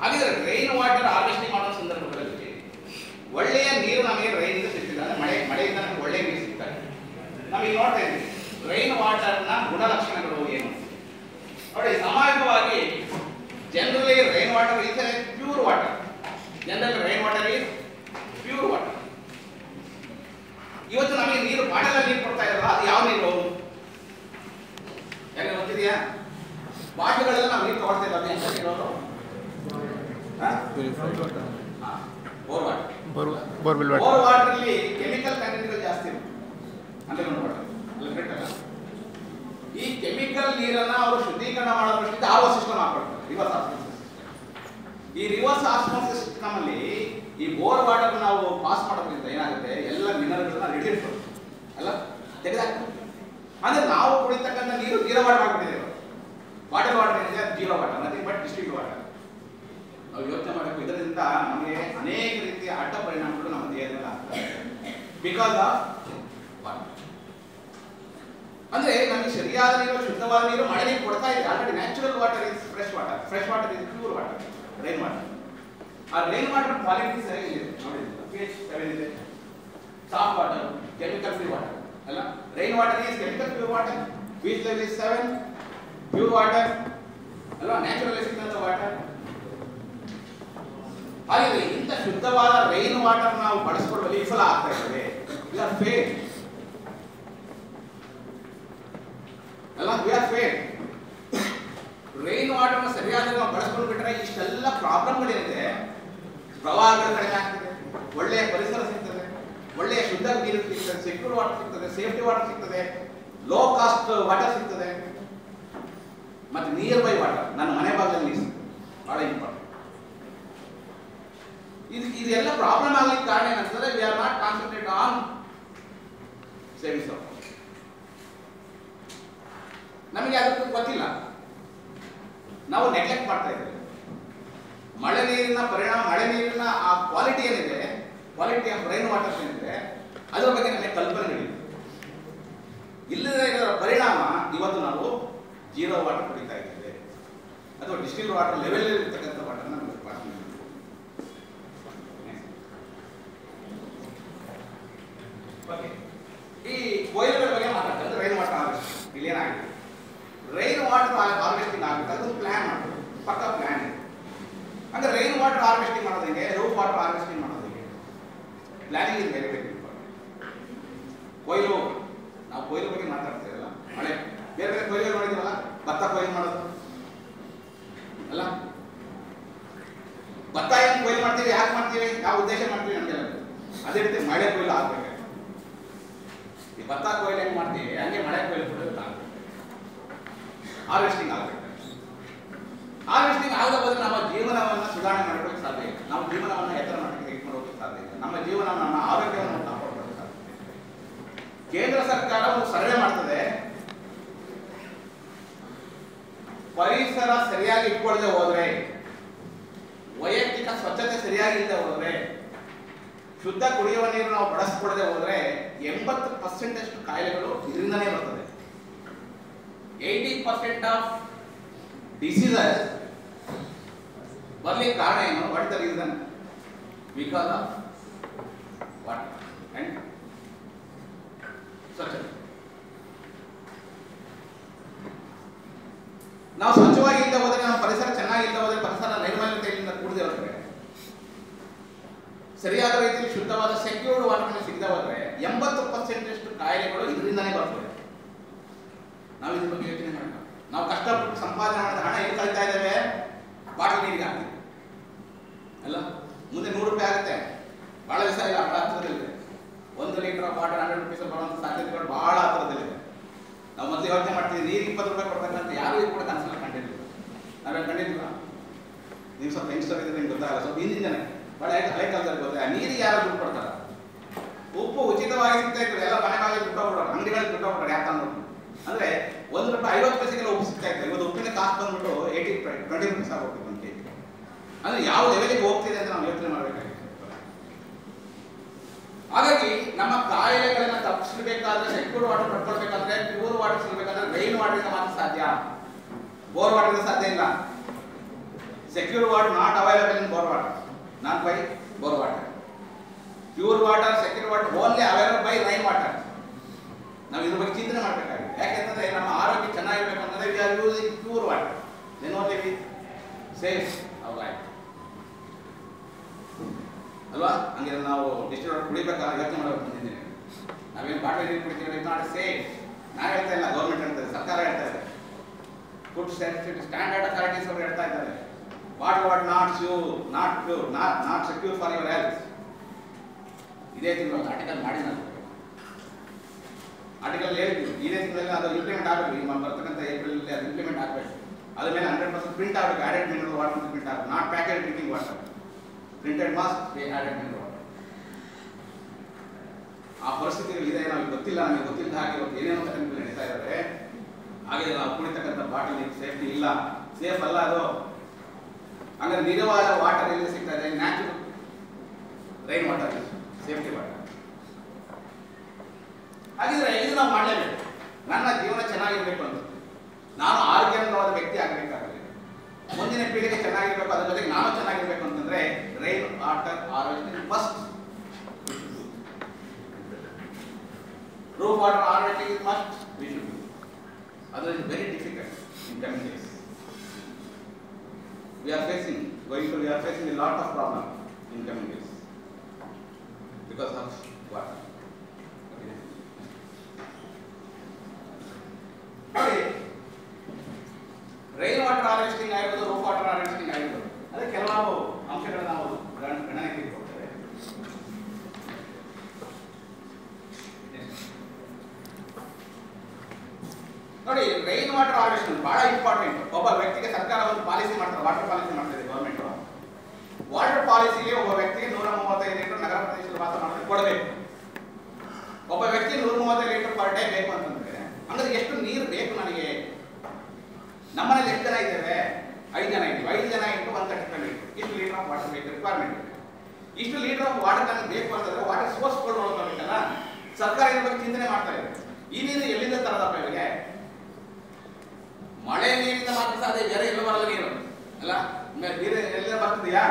ಹಾಗಿದ್ರೆ ರೈನ್ ವಾಟರ್ ಹಾರ್ವೆಸ್ಟಿಂಗ್ ಮಾಡೋ ಸಂದರ್ಭದಲ್ಲಿ ಒಳ್ಳೆಯ ನೀರು ನಮಗೆ ರೈನಿಂದ ಸಿಗ್ತಿದೆ, ಅಂದ್ರೆ ಮಳೆಯಿಂದ ನಮಗೆ ಒಳ್ಳೆಯ ನೀರು ಸಿಗ್ತದೆ. ನಾವೀಗ ನೋಡ್ತಾ ಇದ್ದೀವಿ ರೈನ್ ವಾಟರ್ನ ಗುಣಲಕ್ಷಣಗಳು ಏನು ನೋಡಿ. ಸಾಮಾನ್ಯವಾಗಿ generally rain water is pure water. Generally rain water is pure water. ಇವತ್ತು ನಮಗೆ ನೀರು ಬಾಟಲಲ್ಲಿ ನೀರು ಕೊಡ್ತಾ ಇರಲ್ಲ, ಅದು ಯಾವ ನೀರು ಯಾಕೆ ಗೊತ್ತಿದೆಯಾ? ಬಾಟಲ್ಗಳೆಲ್ಲ ನಾವು ನೀರು ತಗೊಳ್ತಾ ಇರೋದು ಎಂತ ನೀರು? ಬೋರ್ ವಾಟರ್ ಅಲ್ಲಿ ಕೆಮಿಕಲ್ ಕಂಟೆಂಟ್ಗಳು ಜಾಸ್ತಿ ಇರುತ್ತೆ. ಅಂಡರ್ಗ್ರೌಂಡ್ ವಾಟರ್ ಅಲ್ಲಿ ಕರೆಕ್ಟ್ ಅಲ್ಲ. ಈ ಕೆಮಿಕಲ್ ನೀರನ್ನ ಅವರು ಶುದ್ಧೀಕರಣ ಮಾಡೋದ್ರಿಂದ ಆರ್ಒ ಸಿಸ್ಟಮ್ ಹಾಕೊಳ್ತಾರೆ, ರಿವರ್ಸ್ ಆಸ್ಮೋಸಿಸ್. ಈ ರಿವರ್ಸ್ ಆಸ್ಮೋಸಿಸ್ ಸಿಸ್ಟಮ್ ಅಲ್ಲಿ ಈ ಬೋರ್ ವಾಟರ್ ನಾವು ಪಾಸ್ ಮಾಡೋದ್ರಿಂದ ಏನಾಗುತ್ತೆ, ಎಲ್ಲ ಮಿನರಲ್ಗಳನ್ನ ರಿಡ್ಯೂಸ್ ಅಲ್ಲ ತೆಗೆದಾಕ್ತಾರೆ. ಅಂದ್ರೆ ನಾವು ಕುಡಿತಕ್ಕಂಥ ನೀರು ಜೀರೋ ವಾಟರ್ ಆಗ್ಬಿಟ್ಟಿದೆ. ವಾಟರ್ ಏನಿದೆ zero water, nothing but distilled water. ನಾವು ಯೋಚನೆ ಮಾಡಬೇಕು. ಇದರಿಂದ ನಮಗೆ ಅನೇಕ ರೀತಿಯ ಅಡ್ಡ ಪರಿಣಾಮಗಳು ನಮ್ಮ ದೇಹದ ಮೇಲೆ ಆಗ್ತವೆ ಬಿಕಾಸ್ ಆಫ್ ವಾಟರ್. ಅಂದ್ರೆ ನಮಗೆ ಸರಿಯಾದ ನೀರು, ಶುದ್ಧವಾದ ನೀರು ಮಳೆ ನೀರು ಕೊಡ್ತಾ ಇದೆ. Already natural water is fresh water, fresh water is pure water, rain water. ಆ ರೈನ್ ವಾಟರ್ ಕ್ವಾಲಿಟಿ ಸರಿಯಾಗಿದೆ ನೋಡಿದ್ರೆ pH 7 ಇದೆ. Soft water, chemical free water ಅಲ್ಲ. Rain water is chemical free water, pH level is 7, pure water ಅಲ್ವಾ, ನ್ಯಾಚುರಲ್ ಸಿಗ್ನಂತ ವಾಟರ್. ಹಾಗೆ ಇಂಥ ಶುದ್ಧವಾದ ರೈನ್ ವಾಟರ್ ನಾವು ಬಳಸಿಕೊಳ್ಳುವಲ್ಲಿ ವಿಫಲ ಆಗ್ತಾ ಇದ್ದೇವೆ. ವಿ ಆರ್ ಫೇಲ್ ಅಲ್ಲ, ವಿ ಆರ್ ಫೇಲ್. ರೈನ್ ವಾಟರ್ನ ಸರಿಯಾದ ನಾವು ಬಳಸ್ಕೊಂಡು ಬಿಟ್ರೆ ಇಷ್ಟೆಲ್ಲ ಪ್ರಾಬ್ಲಮ್ಗಳಿದೆ. ಪ್ರವಾಹಗಳು ಕಡಿಮೆ ಆಗ್ತದೆ, ಒಳ್ಳೆಯ ಪರಿಸರ ಸಿಗ್ತದೆ, ಒಳ್ಳೆಯ ಶುದ್ಧ ನೀರು ಸಿಗ್ತದೆ, ಸೆಕ್ಯೂರ್ ವಾಟರ್ ಸಿಗ್ತದೆ, ಸೇಫ್ಟಿ ವಾಟರ್ ಸಿಗ್ತದೆ, ಲೋ ಕಾಸ್ಟ್ ವಾಟರ್ ಸಿಗ್ತದೆ, ಮತ್ತೆ ನಿಯರ್ ಬೈ ವಾಟರ್, ನನ್ನ ಮನೆ ಭಾಗದಲ್ಲಿ ನೀರು ಬಹಳ ಇಂಪಾರ್ಟೆಂಟ್. ಇದೆಲ್ಲ ಪ್ರಾಬ್ಲಮ್ ಆಗ್ಲಿಕ್ಕೆ ಕಾರಣ ಏನಂತಂದ್ರೆ we are not concentrate on savings of. ನಮಗೆ ಅದಕ್ಕೆ ಗೊತ್ತಿಲ್ಲ, ನಾವು ನೆಗ್ಲೆಕ್ಟ್ ಮಾಡ್ತಾ ಇದ್ದೇವೆ. ಮಳೆ ನೀರಿನ ಪರಿಣಾಮ, ಮಳೆ ನೀರಿನ ಆ ಕ್ವಾಲಿಟಿ ಏನಿದೆ, ಕ್ವಾಲಿಟಿ ಆಫ್ ರೈನ್ ವಾಟರ್ ಏನಿದೆ, ಅದರ ಬಗ್ಗೆ ನಮಗೆ ಕಲ್ಪನೆಗಳಿದೆ. ಇಲ್ಲದೆ ಇದರ ಪರಿಣಾಮ ಇವತ್ತು ನಾವು ಜೀರೋ ವಾಟರ್ ಕುಡಿತಾ ಇದ್ದೇವೆ, ಅಥವಾ ಡಿಸ್ಟಿಲ್ ವಾಟರ್ ಲೆವೆಲ್ ಇರ್ತಕ್ಕಂಥ ವಾಟರ್ ನಮಗೆ ಈ ಕೊಯ್ಲುಗಳ ಬಗ್ಗೆ ಮಾತಾಡ್ತಾರೆ. ರೈನ್ ವಾಟರ್ ಹಾರ್ವೆಸ್ಟಿಂಗ್ ಇಲ್ಲಿ ಏನಾಗಿದೆ, ರೈನ್ ವಾಟರ್ ಹಾರ್ವೆಸ್ಟಿಂಗ್ ಆಗುತ್ತೆ, ಅದು ಪ್ಲಾನ್ ಮಾಡಬೇಕು, ಪಕ್ಕ ಪ್ಲಾನ್ ಇದೆ. ಅಂದ್ರೆ ರೈನ್ ವಾಟರ್ ಹಾರ್ವೆಸ್ಟಿಂಗ್ ಮಾಡೋದಂಗೆ, ರೂಫ್ ವಾಟರ್ ಹಾರ್ವೆಸ್ಟಿಂಗ್ ಮಾಡೋದಂಗೆ, planning is very very important. ಕೊಯ್ಲು, ನಾವು ಕೊಯ್ಲು ಬಗ್ಗೆ ಮಾತಾಡ್ತೀವಲ್ಲ, ಮಳೆ ಬೇರೆ ಬೇರೆ ಕೊಯ್ಲು ಮಾಡಿದೀವಲ್ಲ, ಭತ್ತ ಕೊಯ್ಲು ಮಾಡೋದು ಅಲ್ಲ, ಭತ್ತ ಏನು ಕೊಯ್ಲು ಮಾಡ್ತೀವಿ, ಯಾಕೆ ಮಾಡ್ತೀವಿ, ಯಾವ ಉದ್ದೇಶ ಮಾಡ್ತೀವಿ ನಮಗೆಲ್ಲ. ಅದೇ ರೀತಿ ಮಳೆ ಕೊಯ್ಲು ಆಗ್ಬೇಕು. ಈ ಭತ್ತ ಕೊಯ್ಲು ಹೆಂಗ್ ಮಾಡ್ತೀವಿ ಹಂಗೆ ಮಳೆ ಕೊಯ್ಲು ಕೂಡ ಹಾರ್ವೆಸ್ಟಿಂಗ್ ಆಗಬೇಕು. ಹಾರ್ವೆಸ್ಟಿಂಗ್ ಆಗದ ಬದಲು ನಮ್ಮ ಜೀವನವನ್ನು ಸುಧಾರಣೆ ಮಾಡ್ಕೊಳ್ಳೋಕೆ ಸಾಧ್ಯ ಇಲ್ಲ. ನಮ್ಮ ಜೀವನವನ್ನು ಎತ್ತರ ಮಟ್ಟಕ್ಕೆ ತೆಗೆದುಕೊಂಡು ಹೋಗಕ್ಕೆ ಸಾಧ್ಯ ಇಲ್ಲ. ನಮ್ಮ ಜೀವನ, ನಮ್ಮ ಆರೋಗ್ಯವನ್ನು ಕಾಪಾಡ್ಕೊಳ್ಳೋಕೆ ಸಾಧ್ಯ ಇಲ್ಲ. ಕೇಂದ್ರ ಸರ್ಕಾರ ಒಂದು ಸರ್ವೆ ಮಾಡ್ತದೆ, ಪರಿಸರ ಸರಿಯಾಗಿ ಇಟ್ಕೊಳ್ಳದೆ ಹೋದ್ರೆ, ವೈಯಕ್ತಿಕ ಸ್ವಚ್ಛತೆ ಸರಿಯಾಗಿ ಇಲ್ಲದೆ ಹೋದ್ರೆ, ಶುದ್ಧ ಕುಡಿಯುವ ನೀರು ನಾವು ಬಳಸಿಕೊಳ್ಳದೆ ಹೋದ್ರೆ 80% ಅಷ್ಟು ಕಾಯಿಲೆಗಳು ಇದರಿಂದನೇ ಬರ್ತದೆ. 80% ಆಫ್ ಡಿಸೀಸಸ್ ಬರ್ಲಿಕ್ಕೆ ಕಾರಣ ಏನು? What the reason? Because of water and ಸ್ವಚ್ಛತೆ. ನಾವು ಸ್ವಚ್ಛವಾಗಿ ಇಲ್ಲದೆ ಹೋದ್ರೆ, ನಮ್ಮ ಪರಿಸರ ಚೆನ್ನಾಗಿಲ್ಲದೆ ಹೋದ್ರೆ, ಪರಿಸರ ನೈರ್ಮಲ್ಯತೆಯಿಂದ ಕೂಡದೆ ಹೋದ್ರೆ, ಸರಿಯಾದ ರೀತಿಯಲ್ಲಿ ಶುದ್ಧವಾದ ಸೆಕ್ಯೂರ್ಡ್ ವಾಟರ್ ಸಿಗದೆ ಹೋದ್ರೆ 80% ಅಷ್ಟು ಕಾಯಿಲೆಗಳು ಇದರಿಂದನೇ ಬರ್ತವೆ. ನಾವು ಇದ್ರ ಬಗ್ಗೆ ಯೋಚನೆ ಮಾಡೋಣ. ನಾವು ಕಷ್ಟಪಟ್ಟು ಸಂಪಾದನೆ ಮಾಡಿದ ಹಣ ಎಲ್ಲಿ ಕಳಿತಾ ಇದ್ದೇವೆ? ಬಾಟಲ್ ನೀರಿಗೆ ಹಾಕ್ತೀವಿ ಅಲ್ಲ. ಮುಂದೆ 100 ರೂಪಾಯಿ ಆಗುತ್ತೆ, ಬಹಳ ದಿವಸ ಇಲ್ಲ, ಬಹಳ ಹತ್ತಿರದಲ್ಲಿದೆ. 1 ಲೀಟರ್ ಆಫ್ ವಾಟರ್ 100 ರೂಪೀಸ್ ಬರುವಂಥ ಸಾಧ್ಯತೆಗಳು ಬಹಳ ಹತ್ತಿರದಲ್ಲಿದೆ. ನಾವು ಮೊದಲು ಯೋಚನೆ ಮಾಡ್ತೀವಿ, ನೀರು 20 ರೂಪಾಯಿ ಕೊಡ್ಬೇಕಂತ ಯಾರು ಇದು ಕೂಡ ಕನಸಲ್ಲಿ ಕಂಡಿಲ್ಲ. ನಾವೇನು ಕಂಡಿದ್ದಿಲ್ಲ. ನೀವು ಸ್ವಲ್ಪ ಯಂಗ್ಸ್ಟರ್ ಇದ್ರೆ ನಿಮ್ಗೆ ಗೊತ್ತಾಗಲ್ಲ, ಸ್ವಲ್ಪ ಹಿಂದಿನ ಜನ ಬಹಳ ಹಳೆ ಕಾಲದಲ್ಲಿ ಗೊತ್ತಾಗ ನೀರಿಗೆ ಯಾರು ದುಡ್ಡು ಕೊಡ್ತಾರೆ? ಉಪ್ಪು ಉಚಿತವಾಗಿ ಸಿಗ್ತಾ ಇತ್ತು, ಎಲ್ಲ ಮನೆ ಬಾಗಿಲು ದುಡ್ಡು ಕೊಡೋರು, ಅಂಗಡಿಗಳಿಗೆ ದುಡ್ಡು ಕೊಡೋರು. ಯಾಕೆ ಅಂದ್ಬಿಟ್ಟು ಅಂದ್ರೆ 1 ರೂಪಾಯಿ 50 ಪೈಸೆಗೆಲ್ಲ ಉಪ್ಪು ಸಿಗ್ತಾ ಇತ್ತು. ಇವತ್ತು ಉಪ್ಪಿನ ಕಾಸ್ಟ್ ಬಂದ್ಬಿಟ್ಟು 20 ರೂಪೀಸ್ ಆಗೋಗ್ತದೆ 1 ಕೆಜಿ. ಅಂದ್ರೆ ಯಾವ ಲೆವೆಲ್ಗೆ ಹೋಗ್ತಿದೆ ಅಂತ ನಾವು ಯೋಚನೆ ಮಾಡಬೇಕಾಗಿದೆ. ಹಾಗಾಗಿ ನಮ್ಮ ಕಾಯಿಲೆಗಳನ್ನ ತಪ್ಪಿಸಬೇಕಾದ್ರೆ, ಸೆಕ್ಯೂರ್ಡ್ ವಾಟರ್ ಪಡ್ಕೊಳ್ಬೇಕಾದ್ರೆ, ಪ್ಯೂರ್ ವಾಟರ್ ಸಿಗಬೇಕಾದ್ರೆ ರೈನ್ ವಾಟರ್ ಇಂದ ಮಾತ್ರ ಸಾಧ್ಯ, ಬೋರ್ ವಾಟರ್ ಸಾಧ್ಯ ಇಲ್ಲ. secure water not available in bore water, not by bore water. Pure water, secure water only available by rain water. ನಾವು ಇದ್ರ ಬಗ್ಗೆ ಚಿಂತನೆ ಮಾಡಬೇಕಾಗಿದೆ. ಯಾಕೆಂತಂದ್ರೆ ನಮ್ಮ ಆರೋಗ್ಯ ಚೆನ್ನಾಗಿರ್ಬೇಕಂತಂದ್ರೆ we are using pure water. Then only we save our life. ಅಲ್ವಾ? ಹಂಗೆ ನಾವು ಡಿಸ್ಟಿಲ್ ವಾಟರ್ ಕುಡಿಬೇಕಾದ್ರೆ ಯೋಚನೆ ಮಾಡಬೇಕು ಬಂದಿದ್ದೀನಿ. ನಾವೇನು ಬಾಟಲ್ ನೀರು ಕುಡಿತೀವಿ, ಇಟ್ಸ್ ನಾಟ್ ಸೇಫ್. ನಾನು ಹೇಳ್ತಾ ಇಲ್ಲ, ಗೌರ್ಮೆಂಟ್ ಹೇಳ್ತಾರೆ, ಸರ್ಕಾರ ಹೇಳ್ತಾ ಇದೆ, ಫುಡ್ ಸ್ಟ್ಯಾಂಡರ್ಡ್ ಅಥಾರಿಟೀಸ್ ಅವರು ಹೇಳ್ತಾ ಇದ್ದಾರೆ, water not secure for your health. ಇದೇ ತಿಂಗಳು ಒಂದು ಆರ್ಟಿಕಲ್ ಮಾಡಿ ನಾನು ಆರ್ಟಿಕಲ್ ಹೇಳಿದ್ವಿ, ಇದೇ ತಿಂಗಳಲ್ಲಿ ಅದು ಇಂಪ್ಲಿಮೆಂಟ್ ಆಗಬೇಕು. ಈಗ ಬರ್ತಕ್ಕಂಥ ಏಪ್ರಿಲ್ ಅದು ಇಂಪ್ಲಿಮೆಂಟ್ ಆಗಬೇಕು. ಅದ್ರ ಮೇಲೆ 100% ಪ್ರಿಂಟ್ ಆಗಬೇಕು. ಆಡೆಡ್ ಮಿನರಲ್ ವಾಟರ್ ಅಂತ ಪ್ರಿಂಟ್ ಆಗಬೇಕು, not packet drinking water. Printed must added mineral water. ಆ ಪರಿಸ್ಥಿತಿಗಳು ಇದೆ, ನಮಗೆ ಗೊತ್ತಿಲ್ಲ. ನಮಗೆ ಗೊತ್ತಿಲ್ಲ ಹಾಗೆ ಇವತ್ತು ಏನೇನೋ ಘಟನೆಗಳು ನಡೀತಾ ಇದ್ದಾರೆ. ಹಾಗೆ ನಾವು ಕುಡಿತಕ್ಕಂಥ ಬಾಟಲ್ ನೀರು ಸೇಫ್ಟಿ ಇಲ್ಲ, ಸೇಫ್ ಅಲ್ಲ ಅದು. ಹಂಗಾದ್ರೆ ನಿಜವಾದ ವಾಟರ್ ಎಲ್ಲಿ ಸಿಗ್ತಾ ಇದೆ? Natural rain water, safety water. ಹಾಗಿದ್ರೆ ಇದು ನಾವು ಮಾಡಲೇಬೇಕು. ನನ್ನ ಜೀವನ ಚೆನ್ನಾಗಿರ್ಬೇಕು ಅಂತ, ನಾನು ಆರೋಗ್ಯವಂತವಾದ ವ್ಯಕ್ತಿ ಆಗಬೇಕಾಗಲಿ, ಮುಂದಿನ ಪೀಳಿಗೆ ಚೆನ್ನಾಗಿರ್ಬೇಕು, ಅದ್ರ ಜೊತೆಗೆ ನಾನು ಚೆನ್ನಾಗಿರ್ಬೇಕು ಅಂತಂದ್ರೆ rain water harvesting must. Roof water harvesting is must. We should do. Otherwise, it's very difficult in coming days. We are facing a lot of problems in coming days because of water. Okay. Rain water harvesting ಆಗಿರೋದು, roof water harvesting ಆಗಿರೋದು, ಅದೇ ಕೆಲವು ಅಂಶಗಳನ್ನ ನಾವು ಗಣನೆಗೆ ತೆಗೆದುಕೊಳ್ತೇವೆ. ನೋಡಿ, ರೈನ್ ವಾಟರ್ ಹಾರ್ವೆಸ್ಟಿಂಗ್ ಬಹಳ ಇಂಪಾರ್ಟೆಂಟ್. ಒಬ್ಬ ವ್ಯಕ್ತಿಗೆ ಸರ್ಕಾರ ಒಂದು ಪಾಲಿಸಿ ಮಾಡ್ತಾರೆ, ವಾಟರ್ ಪಾಲಿಸಿ ಮಾಡ್ತಾರೆ ಗವರ್ಮೆಂಟ್. ವಾಟರ್ ಪಾಲಿಸಿಗೆ ಒಬ್ಬ ವ್ಯಕ್ತಿಗೆ 135 ಲೀಟರ್ ನಗರ ಪ್ರದೇಶದಲ್ಲಿ ವಾಸ ಮಾಡೋದಕ್ಕೆ ಕೊಡಬೇಕು. ಒಬ್ಬ ವ್ಯಕ್ತಿ 135 ಲೀಟರ್ ಪರ್ ಡೇ ಬೇಕು ಅಂತಂದ್ರೆ ಅಂದ್ರೆ ಎಷ್ಟು ನೀರು ಬೇಕು ನನಗೆ? ನಮ್ಮನೇಲಿ ಎಷ್ಟು ಜನ ಇದ್ದೇವೆ? 5 ಜನ ಇದ್ದೀವಿ. 5 ಜನ ಇಂಟು 132 ಲೀಟರ್, ಇಷ್ಟು ಲೀಟರ್ ಆಫ್ ವಾಟರ್ ಬೇಕು, ರಿಕ್ವೈರ್ಮೆಂಟ್. ಇಷ್ಟು ಲೀಟರ್ ಆಫ್ ವಾಟರ್ ನನಗೆ ಬೇಕು ಅಂತಂದ್ರೆ ವಾಟರ್ ಸೋರ್ಸ್ ನೋಡ್ಬೇಕಲ್ಲ. ಸರ್ಕಾರ ಇದ್ರ ಬಗ್ಗೆ ಚಿಂತನೆ ಮಾಡ್ತಾ ಇದೆ. ಈ ನೀರು ಎಲ್ಲಿಂದ ತರದಪ್ಪ ಇವರಿಗೆ? ಮಳೆ ನೀರಿಂದ ಮಾತ್ರ ಸಾಧ್ಯ, ಬೇರೆ ಎಲ್ಲ ಬರಲ್ಲ ನೀರು ಅಲ್ಲ. ನೀರು ಎಲ್ಲಿಂದ ಬರ್ತದೆಯಾ?